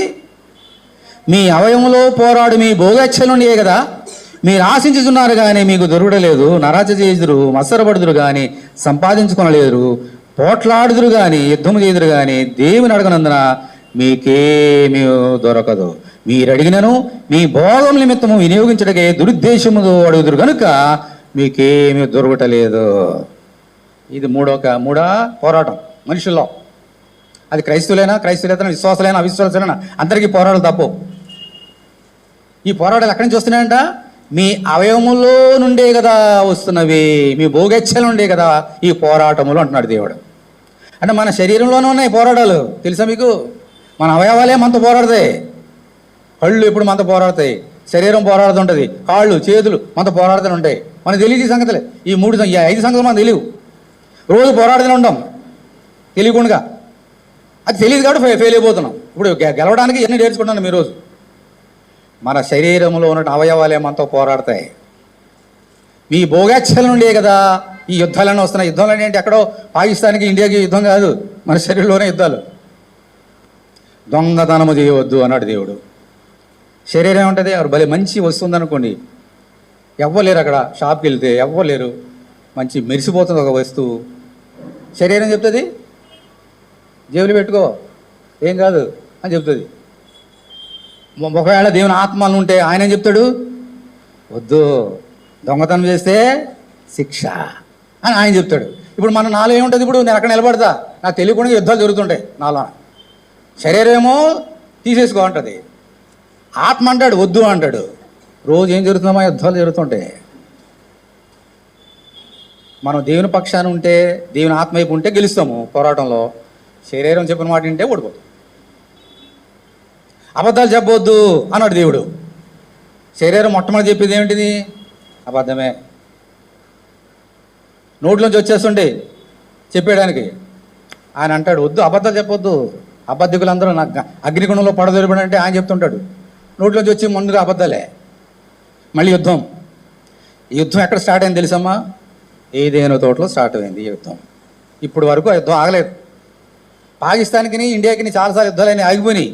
మీ అవయములో పోరాడు మీ భోగేచ్ఛల నుండియే కదా. మీరు ఆశించుతున్నారు కానీ మీకు దొరకలేదు, నరాచ చేయుదురు, మత్సరపడుదురు కానీ సంపాదించుకొనలేరు, పోట్లాడుదురు కానీ యుద్ధము చేదురు కానీ దేవుని అడగనందున మీకేమీ దొరకదు. మీరు అడిగినను మీ భోగం నిమిత్తము వినియోగించడకే దురుద్దేశముతో అడుగుదురు కనుక మీకేమీ దొరకటలేదు. ఇది మూడో పోరాటం మనుషుల్లో. అది క్రైస్తవులైనా విశ్వాసులైనా అవిశ్వాసులైనా అందరికీ పోరాటాలు తప్పు. ఈ పోరాటాలు ఎక్కడి నుంచి వస్తున్నాయంట? మీ అవయవములో నుండే కదా వస్తున్నవి, మీ భోగేచ్ఛల నుండే కదా ఈ పోరాటములు అంటున్నాడు దేవుడు. అంటే మన శరీరంలోనే ఉన్నాయి పోరాటాలు, తెలుసా మీకు? మన అవయవాలే మనతో పోరాడతాయి. కళ్ళు ఎప్పుడు మనతో పోరాడతాయి, శరీరం పోరాడుతుంటుంది, కాళ్ళు చేతులు మనతో పోరాడుతూనే ఉంటాయి. మనకు తెలియదు ఈ సంగతులే. ఈ 5 సంగతులు మనకు తెలియవు. రోజు పోరాడుతూనే ఉంటాం తెలియకుండా. అది తెలియదు కాబట్టి ఫెయిల్ అయిపోతున్నాం. ఇప్పుడు గెలవడానికి ఎన్ని నేర్చుకుంటున్నాను మీ రోజు. మన శరీరంలో ఉన్న అవయవాలే మనతో పోరాడతాయి. మీ భోగేచ్ఛల నుండే కదా ఈ యుద్ధాలన్నీ వస్తున్నాయి. యుద్ధాలు ఏంటి? ఎక్కడో పాకిస్తాన్కి ఇండియాకి యుద్ధం కాదు, మన శరీరంలోనే యుద్ధాలు. దొంగతనము చేయవద్దు అన్నాడు దేవుడు. శరీరం ఏముంటుంది? ఎవరు భలే మంచి వస్తుంది అనుకోండి, ఎవ్వలేరు. అక్కడ షాప్కి వెళ్తే ఎవ్వలేరు, మంచి మెరిసిపోతుంది ఒక వస్తువు. శరీరం చెప్తుంది జేబులు పెట్టుకో, ఏం కాదు అని చెప్తుంది. ఒకవేళ దేవుని ఆత్మలు ఉంటే ఆయన ఏం చెప్తాడు? వద్దు, దొంగతనం చేస్తే శిక్ష అని ఆయన చెప్తాడు. ఇప్పుడు మన నాలో ఏముంటుంది? ఇప్పుడు నేను అక్కడ నిలబడతా, నాకు తెలియకుండా యుద్ధాలు జరుగుతుంటాయి నాలో. శరీరం ఏమో తీసేసుకో అంటుంది, ఆత్మ అంటాడు వద్దు అంటాడు. రోజు ఏం జరుగుతుందమ్మా? యుద్ధాలు జరుగుతుంటాయి. మనం దేవుని పక్షాన ఉంటే, దేవుని ఆత్మ వైపు ఉంటే గెలుస్తాము పోరాటంలో. శరీరం చెప్పిన మాట వింటే ఓడిపోతాం. అబద్ధాలు చెప్పవద్దు అన్నాడు దేవుడు. శరీరం మొట్టమొదటి చెప్పేది ఏమిటిది? అబద్ధమే. నోట్లోంచి వచ్చేస్తుండే చెప్పేయడానికి. ఆయన అంటాడు వద్దు, అబద్ధాలు చెప్పొద్దు. అబద్ధికులందరూ నాకు అగ్నిగుణంలో పడదొరిపడంటే ఆయన చెప్తుంటాడు. నోట్లోంచి వచ్చి ముందుగా అబద్ధాలే. మళ్ళీ యుద్ధం. ఈ యుద్ధం ఎక్కడ స్టార్ట్ అయింది తెలుసమ్మా? ఏదైనా తోటలో స్టార్ట్ అయింది ఈ యుద్ధం. ఇప్పుడు వరకు ఆ యుద్ధం ఆగలేదు. పాకిస్తాన్కి ఇండియాకి చాలాసార్లు యుద్ధాలన్నీ ఆగిపోయినాయి.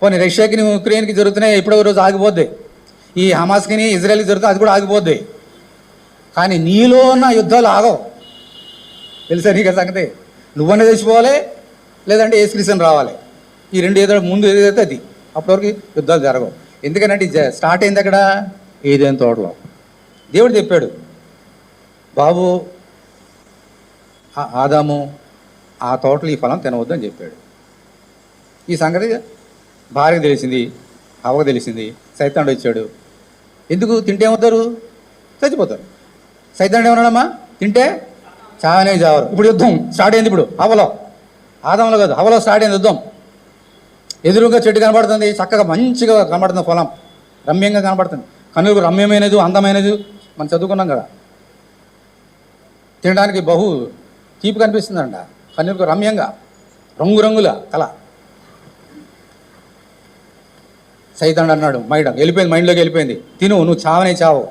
పోనీ రష్యాకి ఉక్రెయిన్కి జరుగుతున్నాయి, ఇప్పుడో రోజు ఆగిపోద్ది. ఈ హమాస్కి ఇజ్రాయెల్కి జరుగుతుంది, అది కూడా ఆగిపోద్ది. కానీ నీలో ఉన్న యుద్ధాలు ఆగవు. తెలుసా నీకు సంగతి? నువ్వనే తెచ్చిపోవాలి, లేదంటే యేసుక్రీస్తుని రావాలి. ఈ రెండు ఏదో ముందు ఏదైతే అది, అప్పటివరకు యుద్ధాలు జరగవు. ఎందుకంటే స్టార్ట్ అయింది అక్కడ ఏదైనా తోటలో. దేవుడు చెప్పాడు, బాబు ఆదాము ఆ తోటలో ఈ ఫలం తినవద్దు అని చెప్పాడు. ఈ సంగతి భార్యకు తెలిసింది, హవ్వకు తెలిసింది. సైతానుడు వచ్చాడు. ఎందుకు? తింటే ఏమవుతారు? చచ్చిపోతారు. సైతానుడు ఏమన్నాడమ్మా? తింటే చావనే చావరు. ఇప్పుడు యుద్ధం స్టార్ట్ అయింది. ఇప్పుడు హవలో, ఆదంలో కాదు, హవలో స్టార్ట్ అయింది యుద్ధం. ఎదురుగా చెట్టు కనబడుతుంది, చక్కగా మంచిగా కనబడుతుంది, పొలం రమ్యంగా కనబడుతుంది, కన్నులకు రమ్యమైనది, అందమైనది. మనం చదువుకున్నాం కదా. తినడానికి బహు తీపి కనిపిస్తుందంట, కన్నులకు రమ్యంగా, రంగురంగుల కళ. సైతానుడు అన్నాడు, మైండ్లోకి వెళ్ళిపోయింది, తిను, నువ్వు చావనే చావు,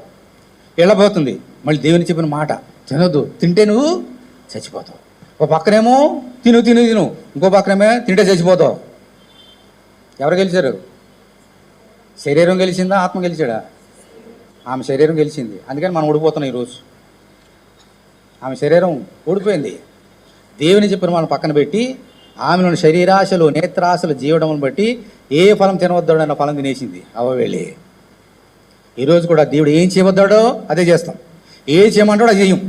వెళ్ళబోతుంది. మళ్ళీ దేవుని చెప్పిన మాట, తినొద్దు, తింటే నువ్వు చచ్చిపోతావు. ఒక పక్కనేమో తిను తిను తిను, ఇంకో పక్కనేమో తింటే చచ్చిపోతావు. ఎవరు గెలిచారు? శరీరం గెలిచిందా, ఆత్మ గెలిచాడా? ఆమె శరీరం గెలిచింది. అందుకని మనం ఓడిపోతున్నాం ఈరోజు. ఆమె శరీరం ఓడిపోయింది. దేవుని చెప్పిన మనం పక్కన పెట్టి ఆమెలోని శరీరాశలు, నేత్రాశలు, జీవడమును బట్టి ఏ ఫలం తినవద్దాడో అన్న ఫలం తినేసింది వెళ్ళి. ఈరోజు కూడా దేవుడు ఏం చేయవద్దాడో అదే చేస్తాం, ఏం చేయమంటాడో అది చేయం.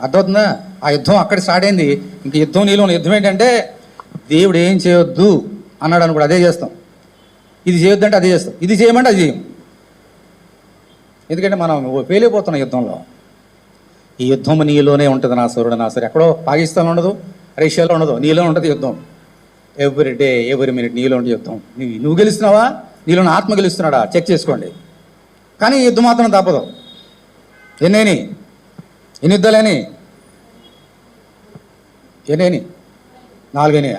అర్థమవుతుందా? ఆ యుద్ధం అక్కడ స్టార్ట్ అయింది. ఇంక యుద్ధం నీలో యుద్ధం ఏంటంటే దేవుడు ఏం చేయొద్దు అన్నాడు అని కూడా అదే చేస్తాం. ఇది చేయొద్దంటే అదే చేస్తాం, ఇది చేయమంటే అది చేయం. ఎందుకంటే మనం ఫెయిల్ అయిపోతున్నాం యుద్ధంలో. ఈ యుద్ధం నీలోనే ఉంటుంది నా సూర్యుడు, నా సూర్యుడు. ఎక్కడో పాకిస్తాన్లో ఉండదు, రష్యాలో ఉండదు, నీలో ఉంటుంది యుద్ధం. ఎవ్రీ డే, ఎవ్రీ మినిట్ నీలో ఉండే యుద్ధం. నువ్వు గెలుస్తున్నావా, నీలో ఆత్మ గెలుస్తున్నాడా చెక్ చేసుకోండి. కానీ ఈ యుద్ధం మాత్రం తప్పదు. ఎన్ని యుద్ధాలేని 4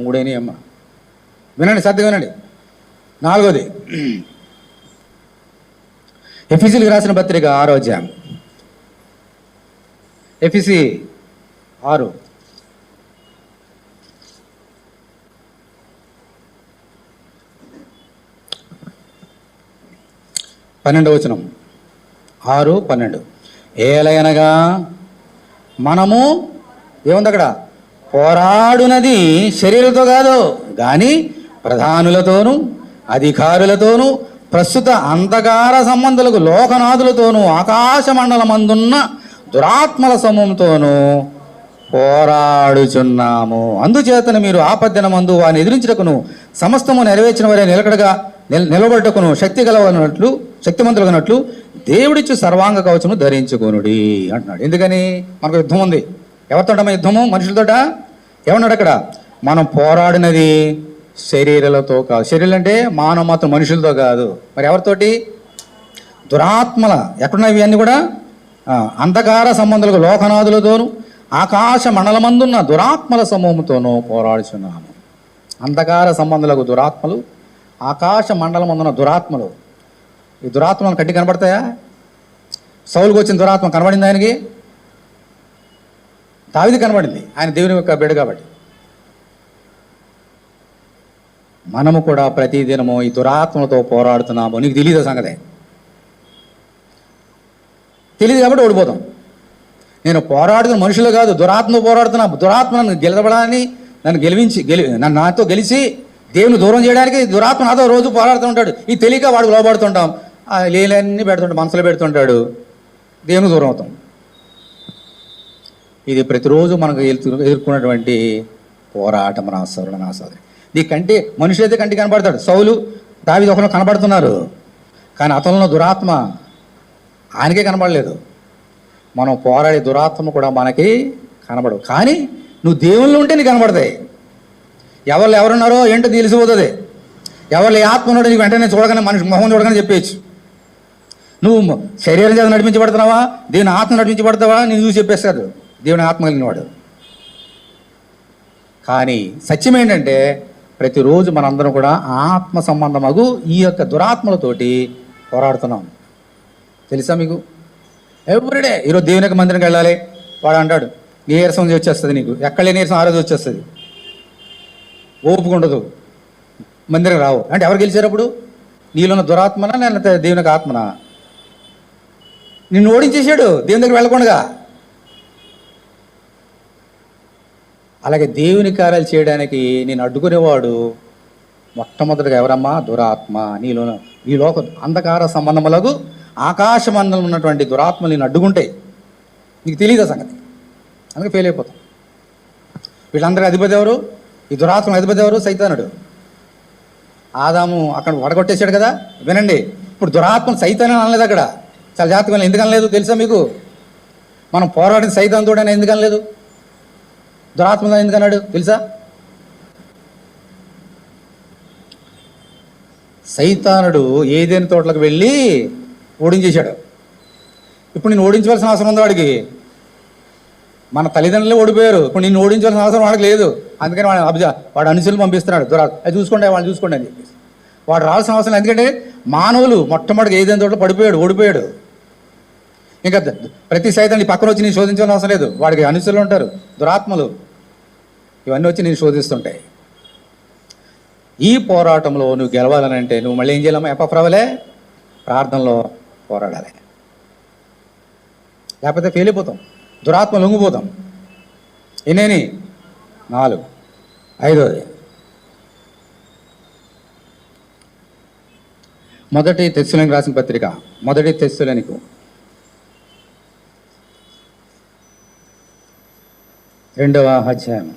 3 అమ్మ. వినండి, శ్రద్ధగా వినండి. 4వది, ఎఫెసీయులకు రాసిన పత్రిక 6వ అధ్యాయం. ఎఫెసీ 6 12వ వచనం. 6:12. ఏలయనగా మనము ఏముంది అక్కడ? పోరాడునది శరీరంతో కాదు, కానీ ప్రధానులతోనూ, అధికారులతోనూ, ప్రస్తుత అంధకార సంబంధులకు, లోకనాథులతోనూ, ఆకాశ మండలమందున్న దురాత్మల సమూహంతోనూ పోరాడుచున్నాము. అందుచేతను మీరు ఆపద్దినమందు వారిని ఎదిరించుటకును, సమస్తము నెరవేర్చిన వారే నిలకడగా నిలబడటకును శక్తిమంతులుగానట్లు దేవుడిచ్చు సర్వాంగ కవచము ధరించుకొనుడి అంటున్నాడు. ఎందుకని? మనకు యుద్ధం ఉంది. ఎవరితోటమ్మా యుద్ధము? మనుషులతోట. ఏమన్నాడు అక్కడ? మనం పోరాడినది శరీరాలతో కాదు. శరీరాలు అంటే మానవ మాత్రం, మనుషులతో కాదు. మరి ఎవరితోటి? దురాత్మల. ఎక్కడున్నాయి ఇవన్నీ కూడా? అంధకార సంబంధాలకు, లోకనాథులతోనూ, ఆకాశ మండలమందున్న దురాత్మల సమూహంతోనూ పోరాడుచున్నాము. అంధకార సంబంధాలకు దురాత్మలు, ఆకాశ మండలం అందున్న దురాత్మలు. ఈ దురాత్మలను కట్టి కనబడతాయా? సౌలుకు వచ్చిన దురాత్మ కనబడింది ఆయనకి? దావీదు కనబడింది, ఆయన దేవుని యొక్క బిడ్డ కాబట్టి. మనము కూడా ప్రతిదినము ఈ దురాత్మలతో పోరాడుతున్నాము. నీకు తెలియదు సంగతే, తెలియదు కాబట్టి ఓడిపోతాం. నేను పోరాడుతున్న మనుషులు కాదు, దురాత్మ పోరాడుతున్నా. దురాత్మ నన్ను గెలవడాన్ని, నన్ను నాతో గెలిచి దేవుని దూరం చేయడానికి దురాత్మ నాతో రోజు పోరాడుతూ ఉంటాడు. ఈ తెలియక వాడు లోబడుతుంటాం, లేలన్నీ పెడుతుంటాడు, మనసులో పెడుతుంటాడు, దేవుని దూరం అవుతాం. ఇది ప్రతిరోజు మనకు ఎదుర్కొన్నటువంటి పోరాటం నా సోదరి. నీ కంటే మనుషులైతే కంటికి కనబడతాడు. సౌలు, దావీదు ఒకరు కనబడుతున్నారు, కానీ అతనిలో దురాత్మ ఆయనకే కనబడలేదు. మనం పోరాడే దురాత్మ కూడా మనకి కనబడవు, కానీ నువ్వు దేవుళ్ళు ఉంటే నీకు కనబడతాయి. ఎవరున్నారో ఏంటో తెలిసిపోతుంది. ఎవరు ఆత్మ ఉన్నాడో నీకు వెంటనే చూడగానే, మనిషి మొహం చూడగానే చెప్పేయచ్చు. నువ్వు శరీరం చేత నడిపించబడుతున్నావా, దేవుని ఆత్మ నడిపించబడతావా, నేను చూసి చెప్పేస్తాడు దేవుని ఆత్మ కలిగినవాడు. కానీ సత్యం ఏంటంటే ప్రతిరోజు మనందరం కూడా ఆత్మ సంబంధమగు ఈ యొక్క దురాత్మలతోటి పోరాడుతున్నాం. తెలుసా మీకు? ఎవ్రీడే ఈరోజు దేవుని యొక్క మందిరంకి వెళ్ళాలి, వాడు అంటాడు నీరసం వచ్చేస్తుంది, నీకు ఎక్కడే నీరసం ఆ రోజు వచ్చేస్తుంది, ఓపిక ఉండదు, మందిరం రావు అంటే ఎవరు గెలిచారు అప్పుడు? నీలోన్న దురాత్మనా లేకపోతే దేవుని యొక్క ఆత్మనా? నిన్ను ఓడించేశాడు దేవుని దగ్గర వెళ్ళకుండా. అలాగే దేవుని కార్యాలు చేయడానికి నేను అడ్డుకునేవాడు మొట్టమొదటిగా ఎవరమ్మా? దురాత్మ. నీ లోక అంధకార సంబంధములకు, ఆకాశ మండలం ఉన్నటువంటి దురాత్మలు నేను అడ్డుకుంటాయి. నీకు తెలియదు ఆ సంగతి, అందుకే ఫెయిల్ అయిపోతాం. వీళ్ళందరికీ అధిపతి ఎవరు? ఈ దురాత్మ అధిపతి ఎవరు? సైతానుడు. ఆదాము అక్కడ వడగొట్టేశాడు కదా. వినండి, ఇప్పుడు దురాత్మ సైతాన్ని అనలేదు అక్కడ. చాలా జాగ్రత్తగా ఎందుకు అనలేదు తెలుసా మీకు? మనం పోరాడిన సైతాన్ తోడని ఎందుకు అనలేదు? దురాత్మతో ఎందుకు అన్నాడు తెలుసా? సైతానుడు ఏదైనా తోటలకు వెళ్ళి ఓడించేశాడు. ఇప్పుడు నేను ఓడించవలసిన అవసరం ఉంది వాడికి. మన తల్లిదండ్రులే ఓడిపోయారు, ఇప్పుడు నిన్ను ఓడించవలసిన అవసరం వాడికి లేదు. అందుకని వాడు అనుచరులు పంపిస్తున్నాడు, అది చూసుకోండి వాళ్ళు చూసుకోండి అని చెప్పేసి. వాడు రావాల్సిన అవసరం లేదు. ఎందుకంటే మానవులు మొట్టమొదటి ఏదైనా తోటలో పడిపోయాడు, ఓడిపోయాడు. ఇంకా ప్రతి సైతాన్ని పక్కన వచ్చి నేను శోధించాల్సిన అవసరం లేదు. వాడికి అనుచరులు ఉంటారు, దురాత్మలు, ఇవన్నీ వచ్చి నేను శోధిస్తుంటాయి. ఈ పోరాటంలో నువ్వు గెలవాలని అంటే నువ్వు మళ్ళీ ఏం చేయాలమ్మా? ఎపఫ్రవలే ప్రార్థనలో పోరాడాలి. లేకపోతే ఫెయిల్ అయిపోతాం, దురాత్మ లొంగిపోతాం. ఎన్నేని 4. 5వది మొదటి తెస్సలోనికి రాసిన పత్రిక, మొదటి తెస్సలోనికు 2వ అధ్యాయం.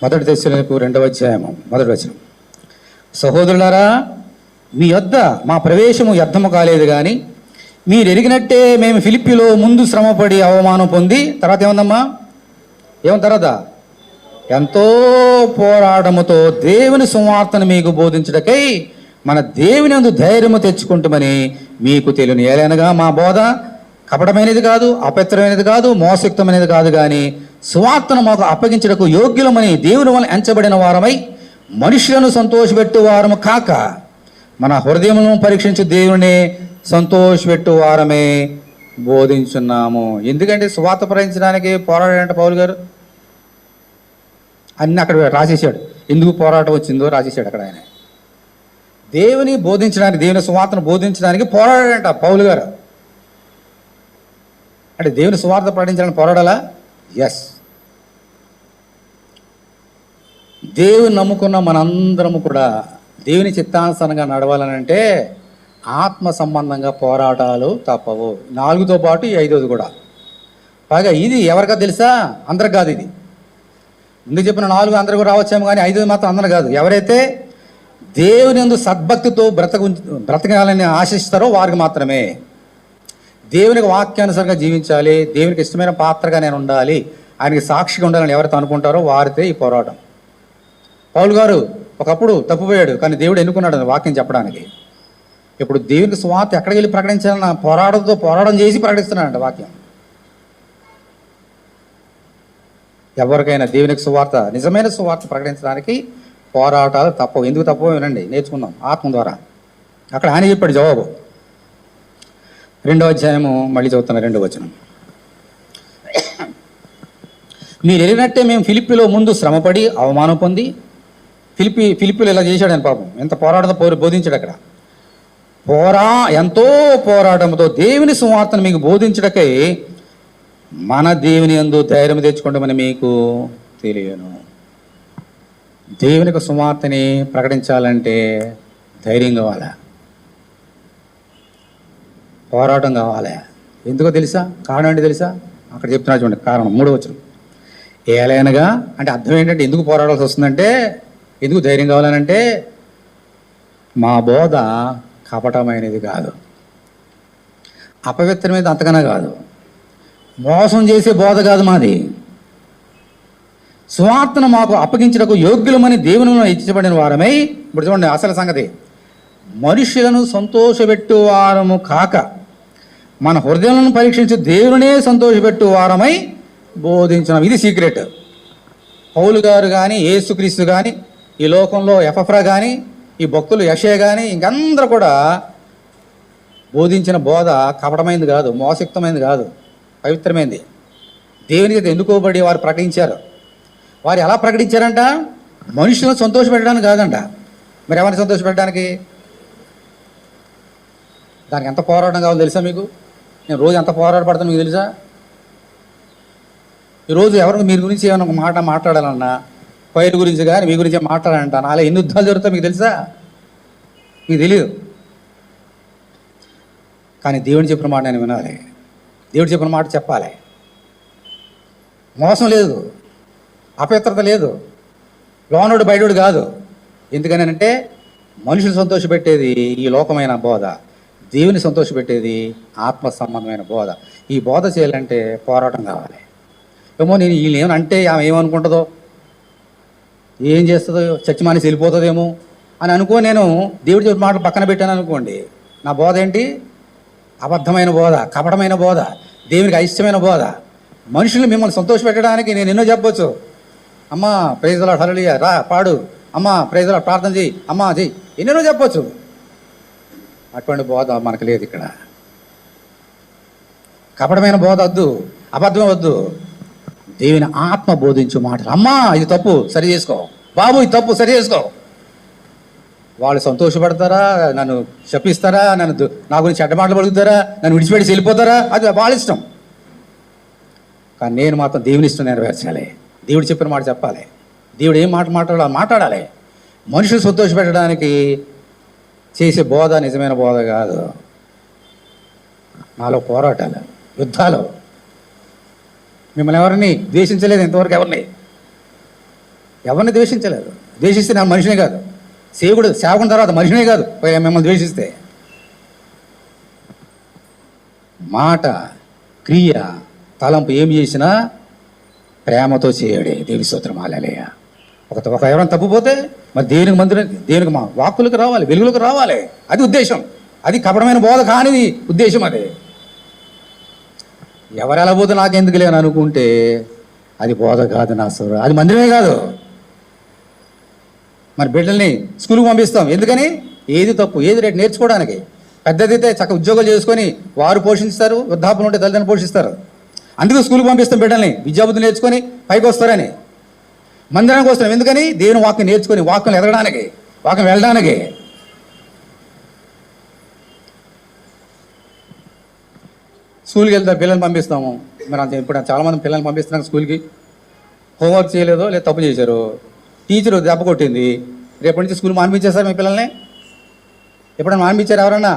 మొదటి తెస్సలోనికు 2వ అధ్యాయము 1వ వచనం. సహోదరులారా, మీ యొద్ద మా ప్రవేశము వ్యర్థము కాలేదు, కానీ మీరు ఎరిగినట్టే మేము ఫిలిప్పీలో ముందు శ్రమపడి అవమానం పొంది, తర్వాత ఏముందమ్మా? ఏమన్న తర్వాత ఎంతో పోరాటముతో దేవుని సువార్తను మీకు బోధించుటకై మన దేవుని యందు ధైర్యము తెచ్చుకుంటామని మీకు తెలియను. ఏలైనగా మా బోధ కపటమైనది కాదు, అపవిత్రమైనది కాదు, మోసయుక్తమైనది కాదు, కానీ సువార్తను మాకు అప్పగించుటకు యోగ్యులమని దేవుని వలన ఎంచబడిన వారమై మనుషులను సంతోషపెట్టు వారము కాక మన హృదయములను పరీక్షించు దేవుని సంతోషపెట్టు వారమే బోధించున్నాము. ఎందుకంటే సువార్త ప్రకటించడానికి పోరాడాడంట పౌలు గారు. అన్నీ అక్కడ రాసేసాడు, ఎందుకు పోరాటం వచ్చిందో రాసేసాడు అక్కడ. ఆయన దేవుని బోధించడానికి, దేవుని సువార్తను బోధించడానికి పోరాడాడంట పౌలు గారు. అంటే దేవుని సువార్త ప్రకటించడానికి పోరాడాలా? ఎస్. దేవుని నమ్ముకున్న మనందరము కూడా దేవుని చిత్తానుసారంగా నడవాలనంటే ఆత్మ సంబంధంగా పోరాటాలు తప్పవు. 4తో పాటు ఈ 5వది కూడా. పైగా ఇది ఎవరికా తెలుసా? అందరికి కాదు. ఇది ముందు చెప్పిన 4 అందరికి రావచ్చేమో, కానీ 5వది మాత్రం అందరు కాదు. ఎవరైతే దేవుని యందు సద్భక్తితో బ్రతకాలని ఆశిస్తారో వారికి మాత్రమే. దేవునికి వాక్యానుసారంగా జీవించాలి, దేవునికి ఇష్టమైన పాత్రగా నేను ఉండాలి, ఆయనకి సాక్షిగా ఉండాలని ఎవరైతే అనుకుంటారో వారితే ఈ పోరాటం. పౌలు గారు ఒకప్పుడు తప్పిపోయాడు, కానీ దేవుడు ఎన్నుకున్నాడు వాక్యం చెప్పడానికి. ఇప్పుడు దేవునికి సువార్త ఎక్కడికి వెళ్ళి ప్రకటించాలన్న పోరాటం చేసి ప్రకటిస్తున్నాడంట వాక్యం. ఎవరికైనా దేవునికి సువార్త, నిజమైన సువార్త ప్రకటించడానికి పోరాటాలు తప్పవు. ఎందుకు తప్పవు వినండి, నేర్చుకుందాం ఆత్మ ద్వారా. అక్కడ ఆయన చెప్పాడు జవాబు. 2వ అధ్యాయము మళ్ళీ చదువుతున్నా, 2వ వచనం. మీరు ఎరిగినట్టే మేము ఫిలిప్పీలో ముందు శ్రమపడి అవమానం పొంది, ఫిలిప్పీలో ఇలా చేశాడు ఆయన పాపం, ఎంత పోరాటంతో బోధించాడు అక్కడ. ఎంతో పోరాటంతో దేవుని సువార్తను మీకు బోధించడకై మన దేవుని యందు ధైర్యం తెచ్చుకుంటామని మీకు తెలియను. దేవునికి సువార్తని ప్రకటించాలంటే ధైర్యం కావాలా, పోరాటం కావాలి. ఎందుకో తెలుసా? కారణం ఏంటి తెలుసా? అక్కడ చెప్తున్నా చూడండి, కారణం 3వ వచనం. ఏలైనగా అంటే అర్థం ఏంటంటే ఎందుకు పోరాడాల్సి వస్తుందంటే, ఎందుకు ధైర్యం కావాలనంటే మా బోధ కపటమైనది కాదు, అపవిత్రమైనది అంతకన్నా కాదు, మోసం చేసే బోధ కాదు మాది. సువార్తను మాకు అప్పగించడానికి యోగ్యులమని దేవుని ఇచ్చబడిన వారమై, ఇప్పుడు చూడండి అసలు సంగతి, మనుషులను సంతోషపెట్టు వారము కాక మన హృదయాలను పరీక్షించి దేవునే సంతోషపెట్టు వారమై బోధించినాం. ఇది సీక్రెట్. పౌలు గారు కానీ, యేసుక్రీస్తు కానీ, ఈ లోకంలో ఎపఫ్రా కానీ, ఈ భక్తులు యెషయా కానీ, ఇంకందరూ కూడా బోధించిన బోధ కపటమైంది కాదు, మోసయుక్తమైంది కాదు, పవిత్రమైంది. దేవునికి ఎన్నుకోబడి వారు ప్రకటించారు. వారు ఎలా ప్రకటించారంట? మనుషులను సంతోషపెట్టడానికి కాదంట. మరి ఎవరిని సంతోషపెట్టడానికి? దానికి ఎంత పోరాటం కావాలో తెలుసా మీకు? నేను రోజు ఎంత పోరాటపడతాను మీకు తెలుసా? ఈరోజు ఎవరు మీరు గురించి ఏమైనా ఒక మాట మాట్లాడాలన్నా, పైరు గురించి కానీ మీ గురించి మాట్లాడాలంట, అలా ఎన్ని యుద్ధాలు జరుగుతాయి మీకు తెలుసా? మీకు తెలియదు. కానీ దేవుడు చెప్పిన మాట నేను వినాలి, దేవుడు చెప్పిన మాట చెప్పాలి. మోసం లేదు, అపవిత్రత లేదు, లోనుడు బయటోడు కాదు. ఎందుకనంటే మనుషులు సంతోషపెట్టేది ఈ లోకమైన బోధ, దేవుని సంతోషపెట్టేది ఆత్మ సంబంధమైన బోధ. ఈ బోధ చేయాలంటే పోరాటం కావాలి. ఏమో నేను వీళ్ళు ఏమనంటే ఆమె ఏమనుకుంటుందో, ఏం చేస్తుందో, చచ్చి మానేసి వెళ్ళిపోతుందేమో అని అనుకో నేను దేవుడి చెప్పిన మాటలు పక్కన పెట్టాను అనుకోండి, నా బోధ ఏంటి? అబద్ధమైన బోధ, కపటమైన బోధ, దేవునికి అయిష్టమైన బోధ. మనుషులు మిమ్మల్ని సంతోషపెట్టడానికి నేను ఎన్నో చెప్పొచ్చు. అమ్మా ప్రైజ్లా హల్లెలూయా రా పాడు, అమ్మా ప్రైజ్లా ప్రార్థన చెయ్యి, అమ్మా చెయ్యి, ఎన్నెన్నో చెప్పొచ్చు. అటువంటి బోధ మనకు లేదు ఇక్కడ. కపటమైన బోధ వద్దు, అబద్ధమే వద్దు. దేవుని ఆత్మ బోధించు మాటలు. అమ్మా ఇది తప్పు, సరి చేసుకో. బాబు ఇది తప్పు, సరి చేసుకో. వాళ్ళు సంతోషపడతారా, నన్ను శపిస్తారా, నా గురించి చెడ్డ మాటలు పలుకుతారా, నన్ను విడిచిపెట్టి వెళ్ళిపోతారా, అది వాళ్ళ ఇష్టం. కానీ నేను మాత్రం దేవుని ఇష్టం నెరవేర్చాలి. దేవుడు చెప్పిన మాట చెప్పాలి. దేవుడు ఏం మాట్లాడాలి. మనుషులు సంతోషపెట్టడానికి చేసే బోధ నిజమైన బోధ కాదు. నాలో పోరాటాలు, యుద్ధాలు. మిమ్మల్ని ఎవరిని ద్వేషించలేదు ఇంతవరకు, ఎవరిని ద్వేషించలేదు. ద్వేషిస్తే నా మనిషినే కాదు, సేవకుని తర్వాత మనిషినే కాదు మిమ్మల్ని ద్వేషిస్తే. మాట, క్రియ, తలంపు ఏం చేసినా ప్రేమతో చేయడే. దేవి స్తోత్రం హల్లెలూయా. ఒక ఎవరైనా తప్పిపోతే మరి దేవునికి మా వాక్కులకు రావాలి, వెలుగులకు రావాలి. అది ఉద్దేశం. అది కపటమైన బోధ కానిది ఉద్దేశం. అది ఎవరు ఎలా పోతే నాకెందుకు లేని అనుకుంటే అది బోధ కాదు. నా సోదరు, అది మందిరమే కాదు. మరి బిడ్డల్ని స్కూల్కి పంపిస్తాం ఎందుకని? ఏది తప్పు, ఏది రేటు నేర్చుకోవడానికి. పెద్దదైతే చక్కగా ఉద్యోగాలు చేసుకొని వారు పోషిస్తారు, వృద్ధాపులు ఉంటే తల్లిదండ్రులు పోషిస్తారు. అందుకే స్కూల్కి పంపిస్తాం బిడ్డల్ని, విద్యాబుద్ధి నేర్చుకొని పైకి వస్తారని. మందిరానికి వస్తున్నాం ఎందుకని? దేవుని వాక్యం నేర్చుకొని, వాక్యం ఎదగడానికి, వాక్యం వెళ్ళడానికి. స్కూల్కి వెళ్తారు, పిల్లల్ని పంపిస్తాము. మరి అంత ఇప్పుడు చాలామంది పిల్లల్ని పంపిస్తున్నాం స్కూల్కి. హోంవర్క్ చేయలేదో లేదా తప్పు చేశారు, టీచరు దెబ్బ కొట్టింది, రేపటి నుంచి స్కూల్ మానిపించేస్తారు మీ పిల్లల్ని. ఎప్పుడైనా మానిపించారు ఎవరన్నా?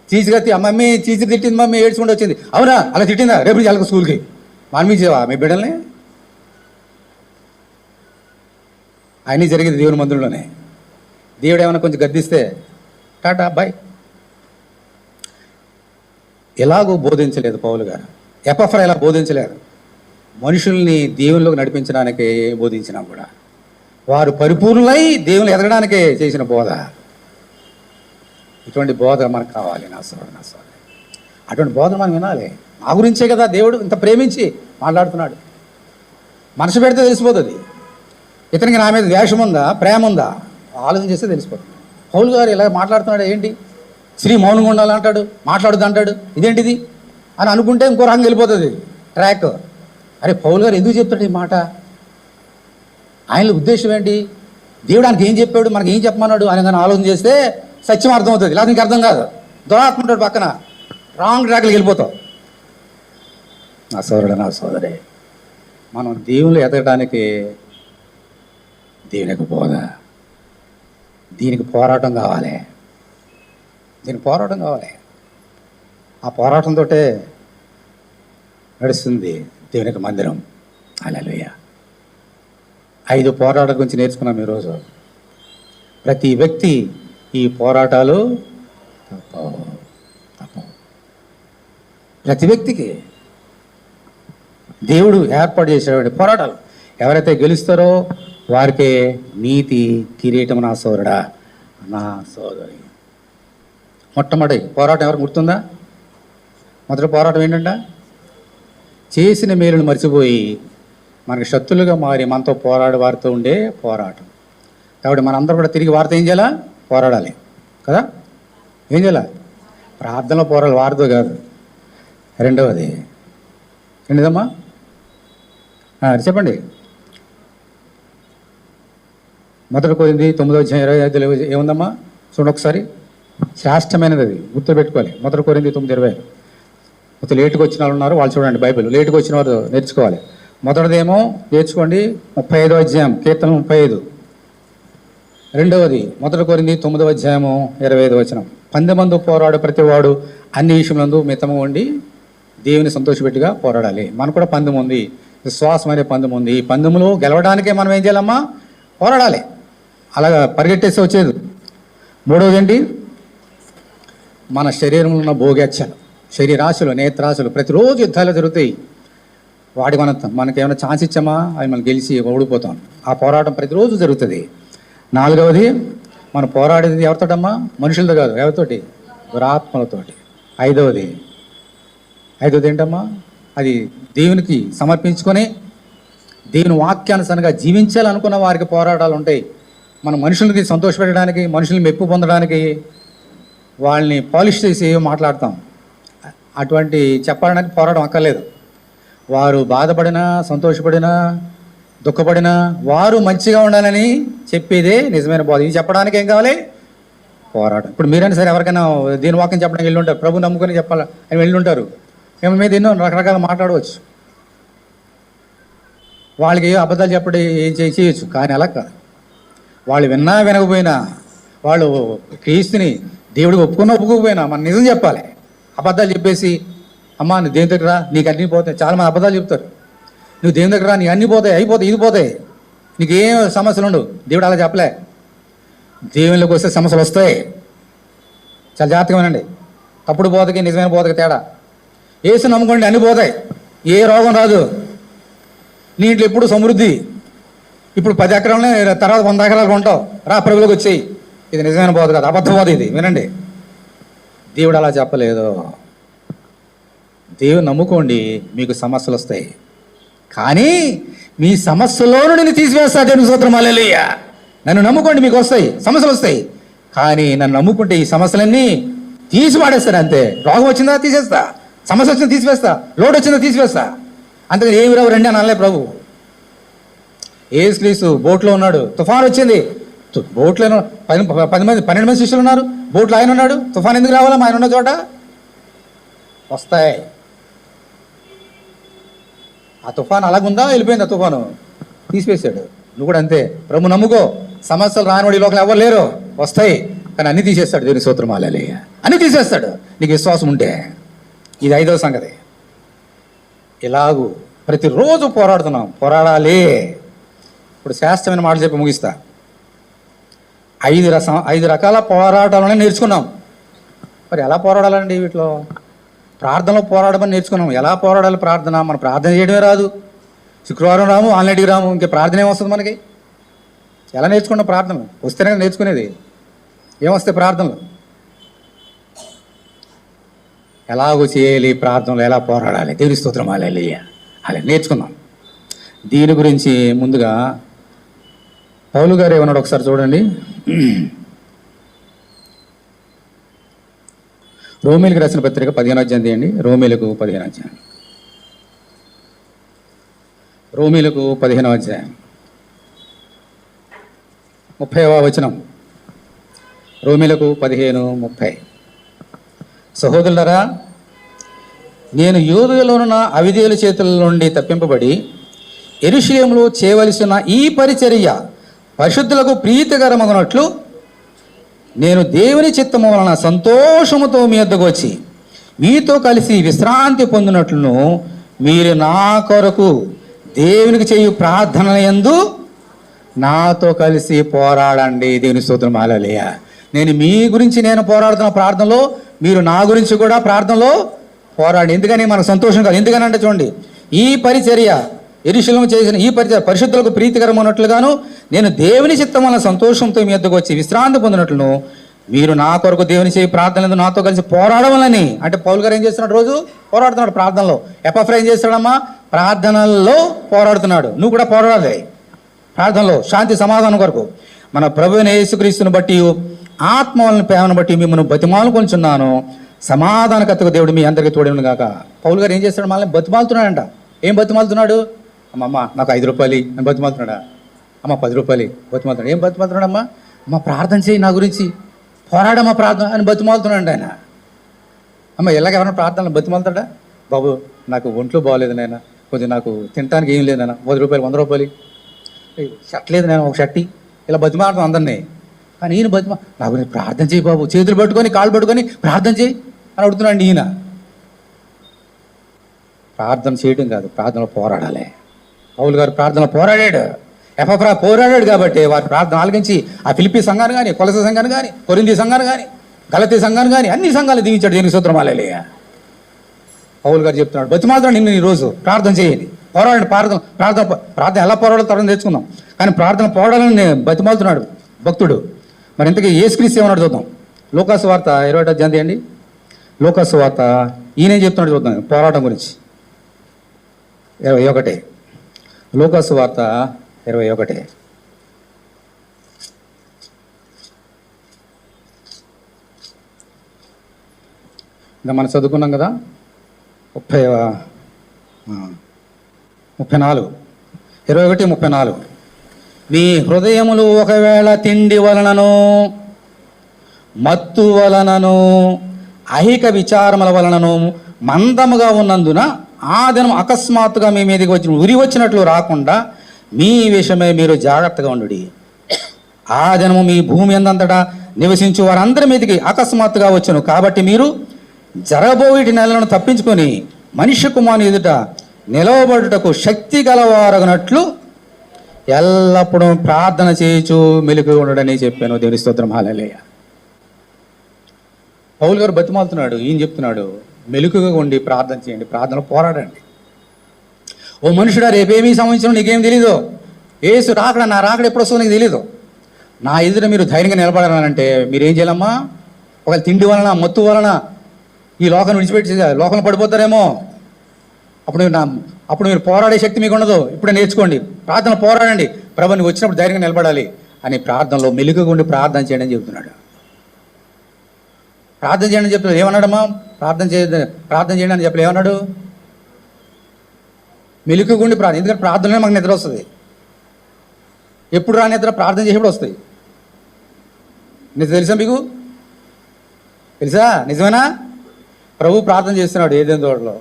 టీచర్ మమ్మీ టీచర్ తిట్టింది, మమ్మీ ఏడ్చుకుంటూ వచ్చింది, అవునా అలా తిట్టిందా, రేపు నుంచి వెళ్ళకు స్కూల్కి. మానిపించేవా మీ బిడ్డల్ని? అన్నీ జరిగింది దేవుని మందిరంలోనే. దేవుడు ఏమైనా కొంచెం గద్దిస్తే టాటా బాయ్. ఎలాగో బోధించలేదు పౌలు గారు, ఎపఫ్రా ఇలా బోధించలేదు. మనుషుల్ని దేవునిలోకి నడిపించడానికే బోధించినా కూడా వారు పరిపూర్ణులై దేవుని ఎదగడానికే చేసిన బోధ. ఇటువంటి బోధ మనకు కావాలి. నా సోదరు, అటువంటి బోధ మనం వినాలి. మా గురించే కదా దేవుడు ఇంత ప్రేమించి మాట్లాడుతున్నాడు. మనసు పెడితే తెలిసిపోతుంది ఇతనికి నా మీద ద్వేషం ఉందా, ప్రేమ ఉందా, ఆలోచన చేస్తే తెలిసిపోతుంది. పౌలు గారు ఇలా మాట్లాడుతున్నాడు ఏంటి? స్త్రీ మౌనంగా ఉండాలంటాడు, మాట్లాడుద్దు అంటాడు, ఇదేంటిది అని అనుకుంటే ఇంకో రంగం వెళ్ళిపోతుంది ట్రాక్. అరే పౌలు గారు ఎందుకు చెప్తాడు ఈ మాట? ఆయన ఉద్దేశం ఏంటి? దేవుడు ఆయనకి ఏం చెప్పాడు, మనకి ఏం చెప్పమన్నాడు అని కానీ ఆలోచన చేస్తే సత్యం అర్థమవుతుంది. లేదా నీకు అర్థం కాదు. దురాత్ముంటాడు పక్కన, రాంగ్ ట్రాక్కి వెళ్ళిపోతావు. నా సోదరుడు, నా సోదరే, మనం దేవుళ్ళు ఎదగడానికి దేవునికి బోధ, దీనికి పోరాటం కావాలి. దీనికి పోరాటం కావాలి. ఆ పోరాటంతో నడుస్తుంది దేవునికి మందిరం. హల్లెలూయా. 5 పోరాటాల గురించి నేర్చుకున్నాం ఈరోజు. ప్రతి వ్యక్తి ఈ పోరాటాలు తప్పవు. ప్రతి వ్యక్తికి దేవుడు ఏర్పాటు చేసేటువంటి పోరాటాలు. ఎవరైతే గెలుస్తారో వారికే నీతి కిరీటం. నా సోదరుడా, నా సోదరి, మొట్టమొదటి పోరాటం ఎవరికి గుర్తుందా? మొదటి పోరాటం ఏంటంటే చేసిన మేలును మర్చిపోయి మనకి శత్రులుగా మారి మనతో పోరాడే వారితో ఉండే పోరాటం. కాబట్టి మనందరూ కూడా తిరిగి వారితో ఏం చేయాలా? పోరాడాలి కదా. ఏం చేయాలి? ప్రార్థనలో పోరాడాలి, వారితో కాదు. రెండవది ఏంటిదమ్మా? చెప్పండి. 1 కొరింథీ 9:25 ఏముందమ్మా? చూడండి ఒకసారి. శ్రేష్టమైనది అది, గుర్తుపెట్టుకోవాలి. 1 కొరింథీ 9:20. మొత్తం లేటుగా వచ్చిన వాళ్ళు ఉన్నారు, వాళ్ళు చూడండి బైబిల్. లేటుగా వచ్చిన వారు నేర్చుకోవాలి. మొదటిదేమో నేర్చుకోండి 35వ అధ్యాయం, కీర్తన 35. రెండవది 1 కొరింథీ 9:25. 10 మంది పోరాడు ప్రతివాడు అన్ని విషయములందు మితము ఉండి దేవుని సంతోషపెట్టిగా పోరాడాలి. మనకు కూడా పందెం ఉంది, విశ్వాసం అనే పందెం ఉంది. ఈ పందెంలో గెలవడానికే మనం ఏం చేయాలమ్మా? పోరాడాలి. అలాగా పరిగెట్టేసి వచ్చేది. మూడవది ఏంటి? మన శరీరంలో ఉన్న భోగేచ్ఛలు, శరీరాశులు, నేత్రాశులు ప్రతిరోజు యుద్ధాలు జరుగుతాయి. వాడి మనకేమైనా ఛాన్స్ ఇచ్చామా అవి మనం గెలిచి ఓడిపోతాం. ఆ పోరాటం ప్రతిరోజు జరుగుతుంది. నాలుగవది, మనం పోరాడేది ఎవరితోటమ్మా? మనుషులతో కాదు. ఎవరితోటి? దురాత్మలతోటి. ఐదవది ఏంటమ్మా? అది దేవునికి సమర్పించుకొని దేవుని వాక్యానుసారంగా జీవించాలనుకున్న వారికి పోరాటాలు ఉంటాయి. మన మనుషులకి సంతోషపెట్టడానికి, మనుషుల్ని మెప్పు పొందడానికి వాళ్ళని పాలిష్ చేసి మాట్లాడతాం. అటువంటి చెప్పడానికి పోరాటం అక్కర్లేదు. వారు బాధపడినా, సంతోషపడినా, దుఃఖపడినా వారు మంచిగా ఉండాలని చెప్పేదే నిజమైన బోధ. ఇది చెప్పడానికి ఏం కావాలి? పోరాటం. ఇప్పుడు మీరైనా సరే ఎవరికైనా దీని వాక్యం చెప్పడానికి వెళ్ళి ఉంటారు, ప్రభు నమ్ముకొని చెప్పాలి అని వెళ్ళి ఉంటారు. మేము మీద ఎన్నో రకరకాల మాట్లాడవచ్చు. వాళ్ళకి అబద్ధాలు చెప్పడం ఏం చేయొచ్చు. కానీ అలా కాదు. వాళ్ళు విన్నా వినకపోయినా, వాళ్ళు క్రీస్తుని దేవుడికి ఒప్పుకోకపోయినా మనం నిజం చెప్పాలి. అబద్ధాలు చెప్పేసి అమ్మా నువ్వు దేవుని దగ్గర నీకు అన్నీ పోతాయి. చాలామంది అబద్ధాలు చెప్తారు. నువ్వు దేవుని దగ్గర నీకు అన్నీ పోతాయి, అయిపోతాయి, ఇది పోతాయి, నీకు ఏం సమస్యలు ఉండవు. దేవుడు అలా చెప్పలే. దేవునిలోకి వస్తే సమస్యలు వస్తాయి. చాలా జాగ్రత్తగా వినండి. తప్పుడు బోధకి నిజమైన బోధకి తేడా. యేసు నమ్ముకోండి, అన్నీ పోతాయి, ఏ రోగం రాదు, నీ ఇంట్లో ఎప్పుడు సమృద్ధి. ఇప్పుడు 10 ఎకరాలనే తర్వాత 100 ఎకరాలు కొంటావు, రా ప్రభులోకి వచ్చేయి. ఇది నిజమైన బోధ కాదు, అబద్ధ బోధ. ఇది వినండి. దేవుడు అలా చెప్పలేదు. దేవుడు నమ్ముకోండి, మీకు సమస్యలు వస్తాయి, కానీ మీ సమస్యలోనూ నేను తీసివేస్తా. దేవుని స్తోత్రం, హల్లెలూయా. నన్ను నమ్ముకోండి, మీకు వస్తాయి, సమస్యలు వస్తాయి, కానీ నన్ను నమ్ముకుంటే ఈ సమస్యలన్నీ తీసి పాడేస్తాను అంతే. రోగం వచ్చిందా తీసేస్తా, సమస్య వచ్చిందా తీసివేస్తా, లోటు వచ్చిందా తీసివేస్తా. అంతగా ఏమి రావు రండి అని అనలే ప్రభు. యేసుక్రీస్తు బోట్లో ఉన్నాడు, తుఫాన్ వచ్చింది. బోట్లో 12 మంది శిష్యులు ఉన్నారు, బోట్లో ఆయన ఉన్నాడు. తుఫాన్ ఎందుకు రావాలా? ఆయన ఉన్న చోట వస్తాయి. ఆ తుఫాను అలాగుందా? వెళ్ళిపోయింది. ఆ తుఫాను తీసివేశాడు. నువ్వు కూడా అంతే. ప్రభు నమ్ముకో, సమస్యలు రానివాడు ఈ లోకల్ ఎవరు లేరు. వస్తాయి, కానీ అన్నీ తీసేస్తాడు. దేవుని స్తోత్రం, హల్లెలూయా. అన్నీ తీసేస్తాడు నీకు విశ్వాసం ఉంటే. ఇది 5వ సంగతి. ఇలాగూ ప్రతిరోజు పోరాడుతున్నాం, పోరాడాలి. ఇప్పుడు శాస్త్రమైన మాటలు చెప్పి ముగిస్తా. 5 రకాల పోరాటాలనే నేర్చుకున్నాం. మరి ఎలా పోరాడాలండి? వీటిలో ప్రార్థనలో పోరాడమని నేర్చుకున్నాం. ఎలా పోరాడాలి? ప్రార్థన. మన ప్రార్థన చేయడమే రాదు. శుక్రవారం రాము, ఆన్లైన్కి రాము, ఇంకే ప్రార్థన ఏమొస్తుంది మనకి? ఎలా నేర్చుకున్నాం ప్రార్థన? వస్తేనే నేర్చుకునేది. ఏమొస్తాయి ప్రార్థనలు? ఎలాగో చేయాలి ప్రార్థనలు, ఎలా పోరాడాలి? దేవుని స్తోత్రం, హల్లెలూయా. అలా నేర్చుకున్నాం. దీని గురించి ముందుగా పౌలు గారు ఏమన్నాడు ఒకసారి చూడండి. రోమీలకు రాసిన పత్రిక 15వ అధ్యాయం తీయండి. రోమీలకు 15వ అధ్యాయం. రోమీలకు 15వ అధ్యాయం 30వ వచనం. రోమీలకు 15:30. సహోదరులారా, నేను యూదులలోనున్న అవిధేయుల చేతుల నుండి తప్పింపబడి యెరూషలేములో చేయవలసిన ఈ పరిచర్య పరిశుద్ధులకు ప్రీతికరమగునట్లు నేను దేవుని చిత్తము వలన సంతోషముతో మీ వద్దకు వచ్చి మీతో కలిసి విశ్రాంతి పొందినట్లును మీరు నా కొరకు దేవునికి చేయు ప్రార్థనల యందు నాతో కలిసి పోరాడండి. దేవుని స్తోత్రం, హల్లెలూయా. నేను మీ గురించి నేను పోరాడుతున్న ప్రార్థనలో మీరు నా గురించి కూడా ప్రార్థనలో పోరాడి. ఎందుకని? మనకు సంతోషం కాదు. ఎందుకని అంటే చూడండి, ఈ పరిచర్య యెరూషలేములో చేసిన ఈ పరిచర్య పరిశుద్ధులకు ప్రీతికరమైనట్లుగాను నేను దేవుని చిత్తం వల్ల సంతోషంతో మీ వద్దకు వచ్చి విశ్రాంతి పొందినట్లును మీరు నా కొరకు దేవుని చేయి ప్రార్థనలు నాతో కలిసి పోరాడవాలని. అంటే పౌలు గారు ఏం చేస్తున్నాడు? రోజు పోరాడుతున్నాడు ప్రార్థనలో. ఎపఫ్రా ఏం చేస్తాడమ్మా? ప్రార్థనల్లో పోరాడుతున్నాడు. నువ్వు కూడా పోరాడాలి ప్రార్థనలో, శాంతి సమాధానం కొరకు. మన ప్రభువైన యేసుక్రీస్తుని బట్టి ఆత్మ వలన ప్రేమను బట్టి మిమ్మల్ని బతిమాలుకొనిచున్నాను. సమాధానకర్తకు దేవుడు మీ అందరికీ తోడేను గాక. పౌలు గారు ఏం చేస్తాడు? మనల్ని బతిమాలుతున్నాడంట. ఏం బతిమాలుతున్నాడు? అమ్మమ్మ నాకు 5 రూపాయలు అని బతిమాలుతున్నాడా? అమ్మ 10 రూపాయలు బతిమాలుతున్నాడు. ఏం బతిమాలుతున్నాడమ్మా? అమ్మ ప్రార్థన చేయి, నా గురించి పోరాడమ్మా ప్రార్థన అని బతిమాలుతున్నాడు ఆయన. అమ్మ ఎలాగ ఎవరైనా ప్రార్థనలు బతిమాలుతాడా? బాబు నాకు ఒంట్లో బాగోలేదు నాయన, కొద్దిగా నాకు తినడానికి ఏం లేదు నాయన, 10 రూపాయలు 100 రూపాయలు షర్ట్ లేదు నేను, ఒక షర్టి, ఇలా బతిమాలుతాం అందరినీ. కానీ ఈయన నా గురించి ప్రార్థన చేయి బాబు, చేతులు పట్టుకొని కాళ్ళు పట్టుకొని ప్రార్థన చేయి అని అడుగుతున్నాడు ఈయన. ప్రార్థన చేయడం కాదు, ప్రార్థనలో పోరాడాలి. పౌలు గారు ప్రార్థనలో పోరాడాడు. ఎపఫ్రా పోరాడాడు కాబట్టి వారి ప్రార్థన ఆలకించి ఆ ఫిలిప్పీ సంఘాన్ని కానీ, కొలస సంఘాన్ని కానీ, కొరింథీ సంఘాన్ని కానీ, గలతీ సంఘాన్ని కానీ అన్ని సంఘాలు దీవించాడు. దీనికి సూత్రం హల్లెలూయా. పౌలు గారు చెప్తున్నాడు, బతిమాలుతాడు నిన్ను ఈరోజు ప్రార్థన చేయండి, పోరాడండి. ప్రార్థన ఎలా పోరాడాలో తెచ్చుకుందాం, కానీ ప్రార్థన పోరాడాలని బతిమాలుతున్నాడు భక్తుడు. మరి ఇంతకీ యేసుక్రీస్తు ఏమన్నాడు చూద్దాం. లూకాసు వార్త 21 అధ్యాయం తీయండి. లూకాసు వార్త ఈయనేం చెప్తున్నాడు చూద్దాం పోరాటం గురించి. 21 లూకాసు వార్త 21. ఇంకా మనం చదువుకున్నాం కదా 34 21:34. మీ హృదయములు ఒకవేళ తిండి వలనను, మత్తు వలనను, అహిక విచారముల వలనను మందముగా ఉన్నందున ఆ దినం అకస్మాత్తుగా మీ మీదకి వచ్చి ఉరి వచ్చినట్లు రాకుండా మీ విషయమై మీరు జాగ్రత్తగా ఉండుడి. ఆ దినము మీ భూమి అందంతటా నివసించు వారందరి మీదకి అకస్మాత్తుగా వచ్చును. కాబట్టి మీరు జరగబోయేటి నెలలను తప్పించుకొని మనుష్య కుమారుని ఎదుట నిలవబడుటకు శక్తి గలవారగనట్లు ఎల్లప్పుడూ ప్రార్థన చేయుచు మెలుగు ఉండడని చెప్పాను. దేవుని స్తోత్రం హల్లెలూయా. పౌలు గారు బతిమాలుతున్నాడు, ఈయన చెప్తున్నాడు మెలుకుగా ఉండి ప్రార్థన చేయండి, ప్రార్థనలో పోరాడండి. ఓ మనుషుడా, రేపేమీ సంబంధించిన నీకేం తెలీదు. ఏసు రాకడ, నా రాకడ ఎప్పుడు వస్తుందో నీకు తెలీదు. నా ఎదుట మీరు ధైర్యంగా నిలబడాలంటే మీరేం చేయాలమ్మా? ఒకవేళ తిండి వలన, మత్తు వలన ఈ లోకాన్ని విడిచిపెట్టి లోకంలో పడిపోతారేమో. అప్పుడు మీరు పోరాడే శక్తి మీకు ఉండదు. ఇప్పుడే నేర్చుకోండి, ప్రార్థన పోరాడండి. ప్రభు నీకు వచ్చినప్పుడు ధైర్యంగా నిలబడాలి అని ప్రార్థనలో మెలుగుగా ఉండి ప్రార్థన చేయండి అని చెప్తున్నాడు. ప్రార్థన చేయండి అని చెప్తున్నాడు. ఏమన్నాడమ్మా? ప్రార్థన చేయండి అని చెప్పలే, ఏమన్నాడు? మెలుగుగా ఉండి ప్రార్థన. ఎందుకంటే ప్రార్థనలో మాకు నిద్ర వస్తుంది. ఎప్పుడు రా నిద్ర? ప్రార్థన చేసేప్పుడు వస్తాయి. నిద్ర తెలుసా మీకు? తెలుసా? నిజమేనా? ప్రభు ప్రార్థన చేస్తున్నాడు ఏదైనా తోటలో,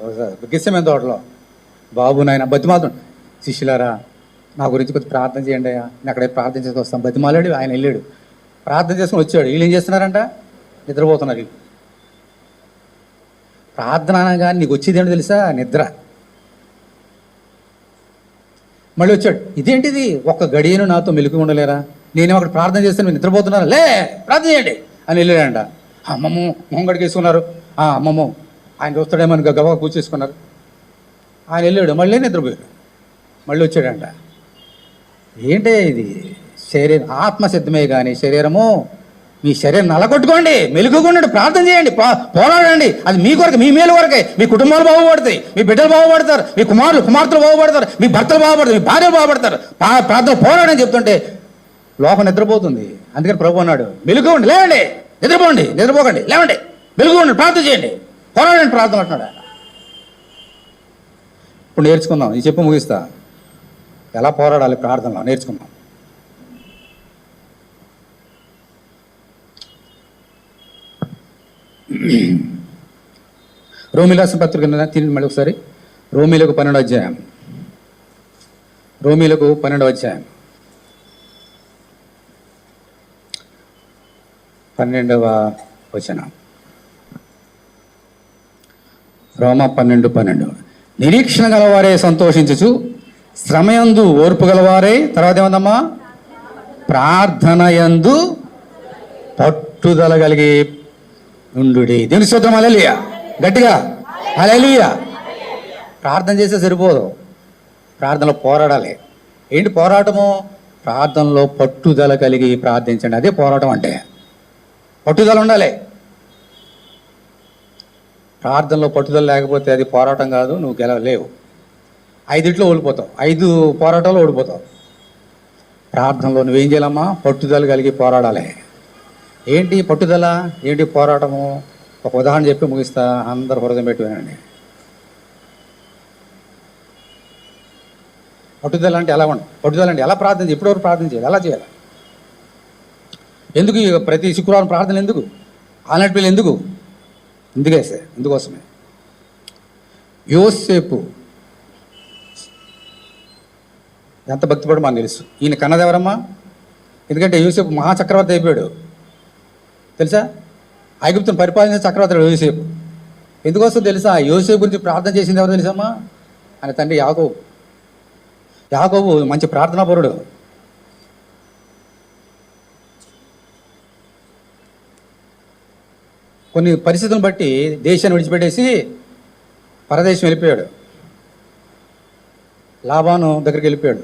గిస్సమైన తోటలో. బాబు నాయన బతిమాలుతాడు, శిష్యులారా నా గురించి కొద్దిగా ప్రార్థన చేయండి అయ్యా, నేను అక్కడే ప్రార్థన చేసుకు వస్తాను. బతిమాలాడు, ఆయన వెళ్ళాడు, ప్రార్థన చేసుకుని వచ్చాడు. వీళ్ళు ఏం చేస్తున్నారంట? నిద్రపోతున్నారు. ప్రార్థన అనగా నీకు వచ్చేది ఏంటో తెలుసా? నిద్ర. మళ్ళీ వచ్చాడు, ఇదేంటిది ఒక్క గడియను నాతో మెలుగు ఉండలేరా? నేను అక్కడ ప్రార్థన చేస్తాను, మీరు నిద్రపోతున్నారా? లే ప్రార్థన చేయండి అని వెళ్ళాడంట. అమ్మమ్మ మొహం గడిగేసుకున్నారు. అమ్మమ్మ ఆయన చూస్తాడేమని గబగబా కూర్చేసుకున్నారు. ఆయన వెళ్ళాడు, మళ్ళీ నిద్రపోయాడు. మళ్ళీ వచ్చాడంట. ఏంటే ఇది? శరీరం ఆత్మ సిద్ధమే కానీ శరీరము, మీ శరీరం నలగొట్టుకోండి, మెలుగుకుండండి, ప్రార్థన చేయండి, పోరాడండి. అది మీ కొరకే, మీ మేలు కొరకే. మీ కుటుంబాలు బాగుపడతాయి, మీ బిడ్డలు బాగుపడతారు, మీ కుమార్తెలు బాగుపడతారు, మీ భర్తలు బాగుపడతారు, మీ భార్యలు బాగుపడతారు. ప్రార్థన పోరాడని చెప్తుంటే లోకం నిద్రపోతుంది. అందుకని ప్రభు అన్నాడు, మెలుగుకోండి, లేవండి, నిద్రపోకండి, లేవండి, మెలుగుకోండి, ప్రార్థన చేయండి, పోరాడండి, ప్రార్థన అంటున్నాడు. ఇప్పుడు నేర్చుకుందాం, ఈ చెప్పు ముగిస్తా. ఎలా పోరాడాలి ప్రార్థనలో నేర్చుకుందాం. రోమీయులకు రాసిన పత్రిక తిరిగి మళ్ళీ ఒకసారి. రోమీయులకు 12వ అధ్యాయం. రోమీయులకు 12వ అధ్యాయం 12వ వచనం. రోమా 12:12. నిరీక్షణ గలవారే సంతోషించుచు, శ్రమయందు ఓర్పు గలవారే, తర్వాత ఏమందమ్మా? ప్రార్థనయందు పట్టుదల కలిగి ఉండుడి. దేవుని స్తోత్రం. హల్లెలూయా. గట్టిగా హల్లెలూయా. ప్రార్థన చేస్తే సరిపోదు, ప్రార్థనలో పోరాడాలి. ఏంటి పోరాటము? ప్రార్థనలో పట్టుదల కలిగి ప్రార్థించండి, అదే పోరాటం అంటే. పట్టుదల ఉండాలి. ప్రార్థనలో పట్టుదల లేకపోతే అది పోరాటం కాదు, నువ్వు గెలవలేవు. 5 ఓడిపోతావు, 5 పోరాటాలు ఓడిపోతావు. ప్రార్థనలో నువ్వేం చేయాలమ్మా? పట్టుదల కలిగి పోరాడాలి. ఏంటి పట్టుదల, ఏంటి పోరాటము? ఒక ఉదాహరణ చెప్పి ముగిస్తా, అందరు హృదయం పెట్టి వినండి. పట్టుదల అంటే ఎలా ఉండాలి? పట్టుదల అంటే ఎలా ప్రార్థన చేయాలి? ఎప్పటివరకు ప్రార్థన చేయాలి? ఎలా చేయాలి? ఎందుకు ప్రతి శుక్రవారం ప్రార్థన? ఎందుకు ఆల్నైట్ పిల్లలు? ఎందుకు? ఇందుకోసమే. యోసేపు ఎంత భక్తిపడు మనకు తెలుసు. ఈయన కన్నదెవరమ్మా? ఎందుకంటే యోసేపు మహాచక్రవర్తి అయిపోయాడు తెలుసా? ఐగుప్తుని పరిపాలించిన చక్రవర్తి యోసేపు. ఎందుకోసం తెలుసా? యోసేపు గురించి ప్రార్థన చేసింది ఎవరు తెలుసమ్మా? ఆయన తండ్రి యాకోబు. మంచి ప్రార్థనాపరుడు. కొన్ని పరిస్థితులను బట్టి దేశాన్ని విడిచిపెట్టేసి పరదేశం వెళ్ళిపోయాడు. లాబాను దగ్గరికి వెళ్ళిపోయాడు.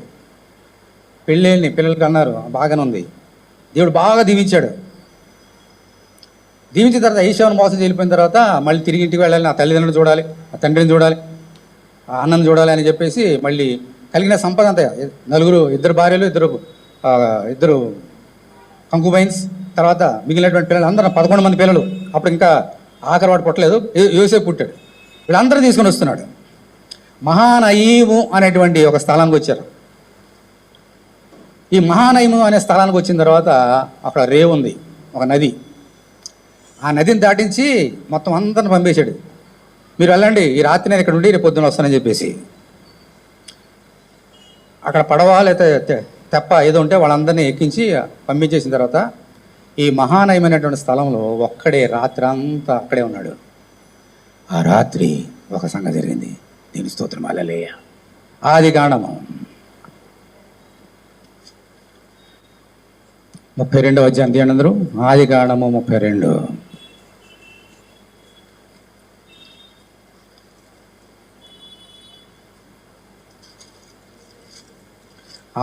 పెళ్ళేళ్ళని పిల్లలకి అన్నారు, బాగానే ఉంది. దేవుడు బాగా దీవించాడు. దీవించిన తర్వాత ఏషావును మోసం వెళ్ళిపోయిన తర్వాత మళ్ళీ తిరిగి ఇంటికి వెళ్ళాలి, నా తల్లిదండ్రులు చూడాలి, నా తండ్రిని చూడాలి, ఆ అన్నను చూడాలి అని చెప్పేసి మళ్ళీ కలిగిన సంపద అంతా ఇద్దరు భార్యలు, ఇద్దరు కంకుబైన్స్, తర్వాత మిగిలినటువంటి పిల్లలు అందరూ 11 మంది పిల్లలు. అప్పుడు ఇంకా ఆఖరి వాడు పుట్టలేదు, యోసేపు పుట్టాడు. వీళ్ళందరూ తీసుకొని వస్తున్నాడు. మహానయీము అనేటువంటి ఒక స్థలానికి వచ్చారు. ఈ మహానయీము అనే స్థలానికి వచ్చిన తర్వాత అక్కడ రేవు ఉంది, ఒక నది. ఆ నదిని దాటించి మొత్తం అందరిని పంపేశాడు. మీరు వెళ్ళండి, ఈ రాత్రి నేను ఇక్కడ ఉండి రేపు పొద్దున వస్తానని చెప్పేసి. అక్కడ పడవ లేకపోతే తెప్ప ఏదో ఉంటే వాళ్ళందరినీ ఎక్కించి పంపించేసిన తర్వాత ఈ మహానయమైనటువంటి స్థలంలో ఒక్కడే రాత్రి అంతా అక్కడే ఉన్నాడు. ఆ రాత్రి ఒక సంగతి జరిగింది. దీని స్తోత్రం హల్లెలూయా. ఆదికాండము 32వ అధ్యాయం తీయండి అందరూ. ఆదికాండము 32.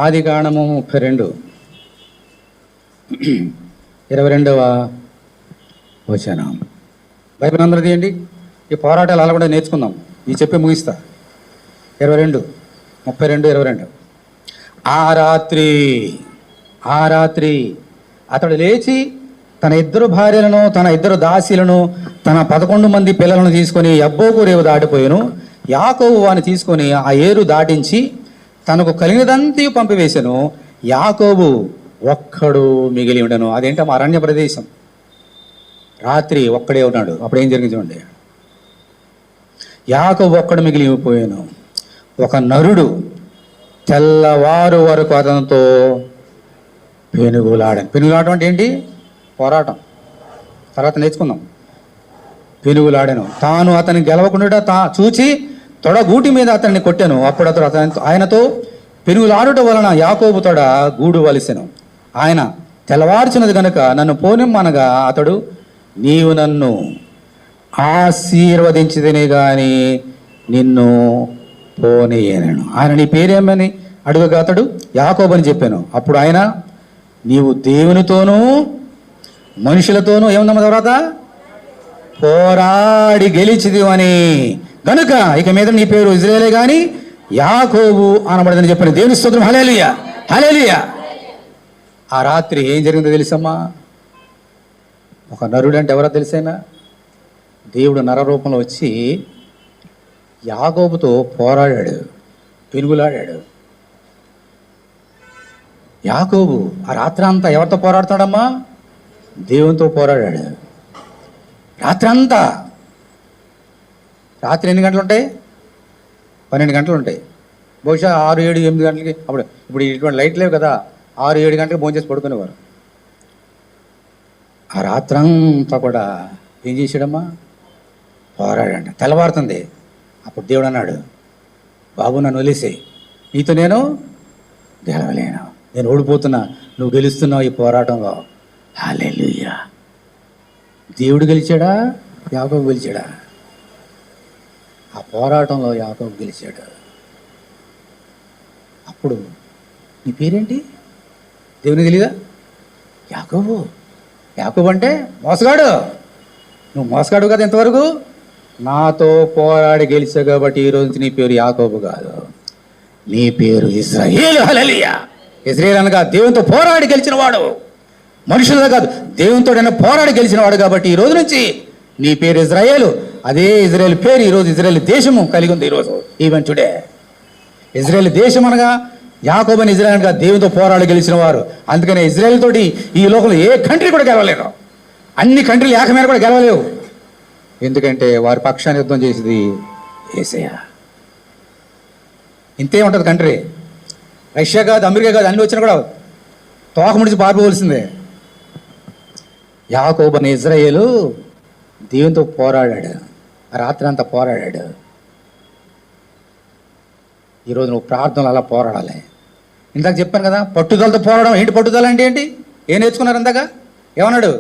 ఆదికాండము 32 22వ వచనం. బైబిల్ అందరూ తీయండి. ఈ పోరాటాలు అలా కూడా నేర్చుకుందాం. ఈ చెప్పి ముగిస్తా. 32 32 ఆ రాత్రి అతడు లేచి తన 2 భార్యలను, తన 2 దాసీలను, తన 11 మంది పిల్లలను తీసుకొని యబ్బోకు రేవు దాటిపోయాను. యాకోబు వాని తీసుకొని ఆ ఏరు దాటించి తనకు కలిగినదంతా పంపివేశాను. యాకోబు ఒక్కడు మిగిలి ఉండను. అదేంటో మా అరణ్య ప్రదేశం. రాత్రి ఒక్కడే ఉన్నాడు. అప్పుడు ఏం జరిగింది చూడండి. యాకోబు ఒక్కడు మిగిలిపోయాను. ఒక నరుడు తెల్లవారు వరకు అతనితో పెనుగులాడను. పెనుగులాడడం అంటే ఏంటి? పోరాటం. తర్వాత నేర్చుకుందాం. పెనుగులాడను. తాను అతన్ని గెలవకుండా చూచి తొడగూటి మీద అతన్ని కొట్టాను. అప్పుడు అతడు ఆయనతో పెనుగులాడుట వలన యాకోబు తొడ గూడు వలిసెను. ఆయన తెల్లవార్చినది గనుక నన్ను పోనిమ్మనగా అతడు, నీవు నన్ను ఆశీర్వదించితేనే గాని నిన్ను పోనీయను. ఆయన నీ పేరేమని అడుగగా అతడు యాకోబు అని చెప్పాను. అప్పుడు ఆయన, నీవు దేవునితోనూ మనుషులతోనూ ఏముందన్న తర్వాత పోరాడి గెలిచిది అని గనుక ఇక మీద నీ పేరు ఇజ్రాయేలే గాని యాకోబు అనబడదని చెప్పాను. దేవుని స్తోత్రం హల్లెలూయా, హల్లెలూయా. ఆ రాత్రి ఏం జరిగిందో తెలుసమ్మా? ఒక నరుడు అంటే ఎవరో తెలుసైనా? దేవుడు నరరూపంలో వచ్చి యాకోబుతో పోరాడాడు, పెనుగులాడాడు. యాకోబు ఆ రాత్రి అంతా ఎవరితో పోరాడుతాడమ్మా? దేవునితో పోరాడాడు. రాత్రి అంతా. రాత్రి ఎన్ని గంటలు ఉంటాయి? 12 గంటలు ఉంటాయి. బహుశా 6, 7, 8 గంటలకి. ఇప్పుడు ఇటువంటి లైట్ లేవు కదా, 6, 7 గంటలకు భోంచేసి పడుకునేవారు. ఆ రాత్రంతా కూడా ఏం చేశాడమ్మా? పోరాడంట. తెల్లవారుతుంది. అప్పుడు దేవుడు అన్నాడు, బాబు నన్ను వదిలేసేయి, నీతో నేను గెలవలేను, నేను ఓడిపోతున్నా, నువ్వు గెలుస్తున్నావు ఈ పోరాటంలో. హల్లెలూయా. దేవుడు గెలిచాడా? యాకోబు గెలిచాడా? ఆ పోరాటంలో యాకోబు గెలిచాడు. అప్పుడు నీ పేరేంటి? దేవునికి తెలీదా? యాకోబు. యాకోబు అంటే మోసగాడు. నువ్వు మోసగాడు కదా ఇంతవరకు. నాతో పోరాడి గెలిచావు కాబట్టి ఈరోజు నుంచి నీ పేరు యాకోబు కాదు, నీ పేరు ఇశ్రాయేలు. హల్లెలూయా. ఇశ్రాయేలు అనగా దేవునితో పోరాడి గెలిచిన వాడు. మనుషులతో కాదు, దేవునితో పోరాడి గెలిచిన వాడు కాబట్టి ఈ రోజు నుంచి నీ పేరు ఇశ్రాయేలు. అదే ఇజ్రాయేల్ పేరు ఈరోజు ఇజ్రాయేల్ దేశము కలిగి ఉంది. ఈరోజు ఈవెన్ టుడే ఇజ్రాయేల్ దేశం అనగా యాకోబు అని ఇజ్రాయేల్ అనగా దేవునితో పోరాడి గెలిచిన వారు. అందుకనే ఇజ్రాయేల్ తోటి ఈ లోకంలో ఏ కంట్రీ కూడా గెలవలేరు. అన్ని కంట్రీలు ఏకమైన కూడా గెలవలేవు. ఎందుకంటే వారి పక్షాన్ని యుద్ధం చేసేది యేసయ్య. ఇంతే ఉంటుంది కంట్రీ. రష్యా కాదు, అమెరికా కాదు, అన్ని వచ్చినా కూడా తోక ముడిచి పారిపోవలసిందే. యాకోబు అనే ఇజ్రాయేలు దేవునితో పోరాడాడు. రాత్రి అంతా పోరాడాడు. ఈరోజు నువ్వు ప్రార్థనలు అలా పోరాడాలి. ఇందాక చెప్పాను కదా, పట్టుదలతో పోరాడడం. ఏంటి పట్టుదల అంటే ఏంటి? ఏం నేర్చుకున్నారు ఇందాక? ఏమన్నాడు?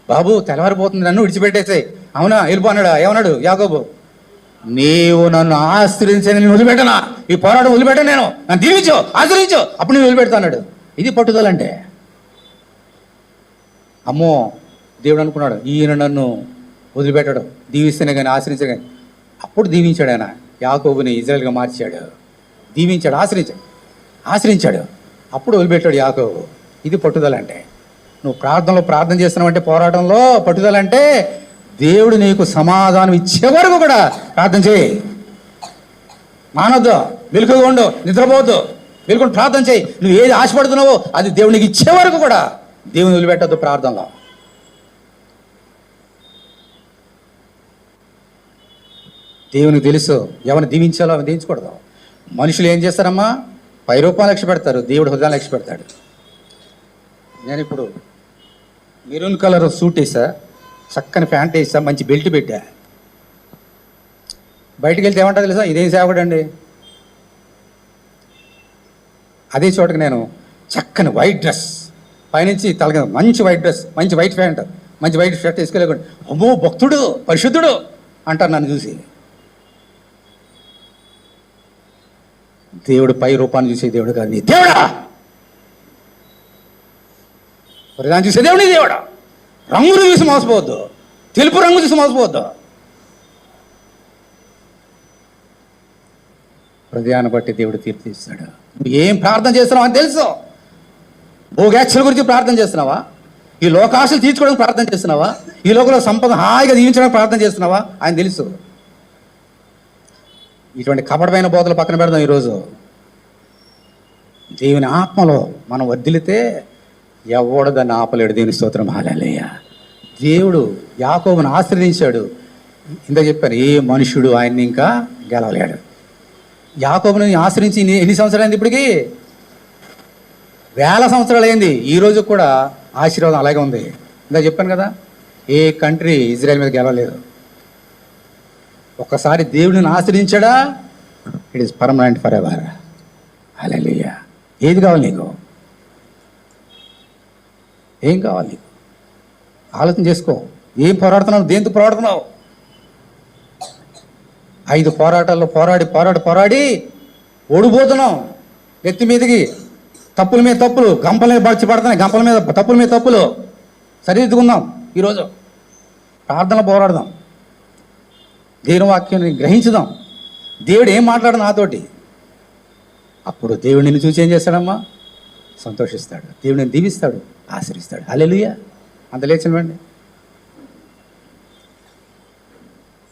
బాబు తెల్లవారిపోతుంది, నన్ను విడిచిపెట్టేసాయి. అవునా, వెళ్ళిపోన్నాడా? ఏమన్నాడు యాకోబు? నీవు నన్ను ఆశ్రయించని నేను వదిలిపెట్టనా, ఈ పోరాటం వదిలిపెట్టను, నేను నన్ను దీవించు, ఆశ్రయించు, అప్పుడు నేను వదిలిపెడతాడు. ఇది పట్టుదలంటే. అమ్మో, దేవుడు అనుకున్నాడు ఈయన నన్ను వదిలిపెట్టాడు, దీవిస్తేనే కానీ ఆశ్రయించే కానీ. అప్పుడు దీవించాడు ఆయన, యాకోబుని ఇజ్రాయెల్గా మార్చాడు, దీవించాడు, ఆశ్రయించాడు. అప్పుడు వదిలిపెట్టాడు యాకోబు. ఇది పట్టుదలంటే. నువ్వు ప్రార్థనలో ప్రార్థన చేస్తున్నావంటే, పోరాటంలో పట్టుదలంటే, దేవుడు నీకు సమాధానం ఇచ్చే వరకు కూడా ప్రార్థన చేయి. మానొద్దు, వెలుగుగా ఉండు, నిద్రపోవద్దు, వెలుగుని ప్రార్థన చేయి. నువ్వు ఏది ఆశపడుతున్నావో అది దేవునికి ఇచ్చే వరకు కూడా దేవుని వదిలిపెట్టద్దు ప్రార్థనలో. దేవునికి తెలుసు ఎవరిని దీవించాలో అవి దీవించకూడదు. మనుషులు ఏం చేస్తారమ్మా? పై రూపాయలు లక్ష్య పెడతారు, దేవుడు హృదయాన్ని లక్ష్య పెడతాడు. నేను ఇప్పుడు మెరూన్ కలర్ సూట్ వేసా, చక్కని ప్యాంట్ వేసా, మంచి బెల్ట్ పెట్టా. బయటికి వెళ్తే ఏమంటా తెలుసా? ఇదేం సేవకుడండి. అదే చోటకి నేను చక్కని వైట్ డ్రెస్, పైనుంచి తలగా మంచి వైట్ డ్రెస్, మంచి వైట్ ప్యాంట్, మంచి వైట్ షర్ట్ వేసుకోలేకుండా, అమ్మో భక్తుడు, పరిశుద్ధుడు అంటారు నన్ను చూసి. దేవుడు పై రూపాన్ని చూసే దేవుడు కాదు, నీ దేవుడా. దాన్ని చూసే దేవుడు నీ దేవుడా. రంగును చూసి మోసపోవద్దు, తెలుపు రంగు చూసి మోసపోవద్దు. హృదయాన్ని బట్టి దేవుడు తీర్పు తీస్తాడు. నువ్వు ఏం ప్రార్థన చేస్తున్నావు అని తెలుసు. భోగాక్షల గురించి ప్రార్థన చేస్తున్నావా? ఈ లోకాశలు తీర్చుకోవడానికి ప్రార్థన చేస్తున్నావా? ఈ లోకంలో సంపద హాయిగా జీవించడానికి ప్రార్థన చేస్తున్నావా? ఆయన తెలుసు. ఇటువంటి కపటమైన బోధలు పక్కన పెడదాం. ఈరోజు దేవుని ఆత్మలో మనం వర్ధిల్లితే ఎవడు దాన్ని ఆపలేడు. దేవుని స్తోత్రం, హల్లెలూయా. దేవుడు యాకోబును ఆశ్రయించాడు. ఇందాక చెప్పాను, ఏ మనుషుడు ఆయన్ని ఇంకా గెలవలేడు. యాకోబుని ఆశ్రయించి ఎన్ని సంవత్సరాలు అయింది? ఇప్పటికి 1000 సంవత్సరాలు అయింది. ఈరోజు కూడా ఆశీర్వాదం అలాగే ఉంది. ఇందాక చెప్పాను కదా, ఏ కంట్రీ ఇజ్రాయెల్ మీద గెలవలేదు. ఒక్కసారి దేవుడిని ఆశ్రయించాడా, it is permanent for ever. Hallelujah. ఏది కావాలి నీకు? ఏం కావాలి నీకు? ఆలోచన చేసుకో. ఏం పోరాడుతున్నావు? దేంతో పోరాడుతున్నావు? 5 పోరాటాల్లో పోరాడి ఓడిపోతున్నాం. ఎత్తి మీదకి తప్పుల మీద తప్పులు, గంపల మీద బడిచి పడుతున్నాయి, గంపల మీద తప్పుల మీద తప్పులు. సరిదిద్దుకుందాం. ఈరోజు ప్రార్థనలో పోరాడదాం, దేవుని వాక్యాన్ని గ్రహించుదాం. దేవుడు ఏం మాట్లాడు నాతోటి? అప్పుడు దేవుడు నిన్ను చూసి ఏం చేస్తాడమ్మా? సంతోషిస్తాడు. దేవుడు నేను దీవిస్తాడు, ఆశీర్విస్తాడు. హల్లెలూయా. అంత లేచనివ్వండి.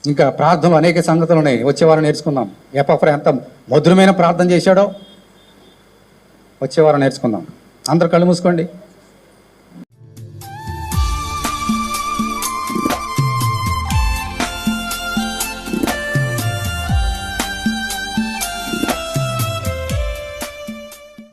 ఇంకా ప్రార్థనలు అనేక సంగతులు ఉన్నాయి, వచ్చేవారం నేర్చుకుందాం. ఎపఫ్రా ఎంత మధురమైన ప్రార్థన చేశాడో వచ్చేవారం నేర్చుకుందాం. అందరు కళ్ళు మూసుకోండి.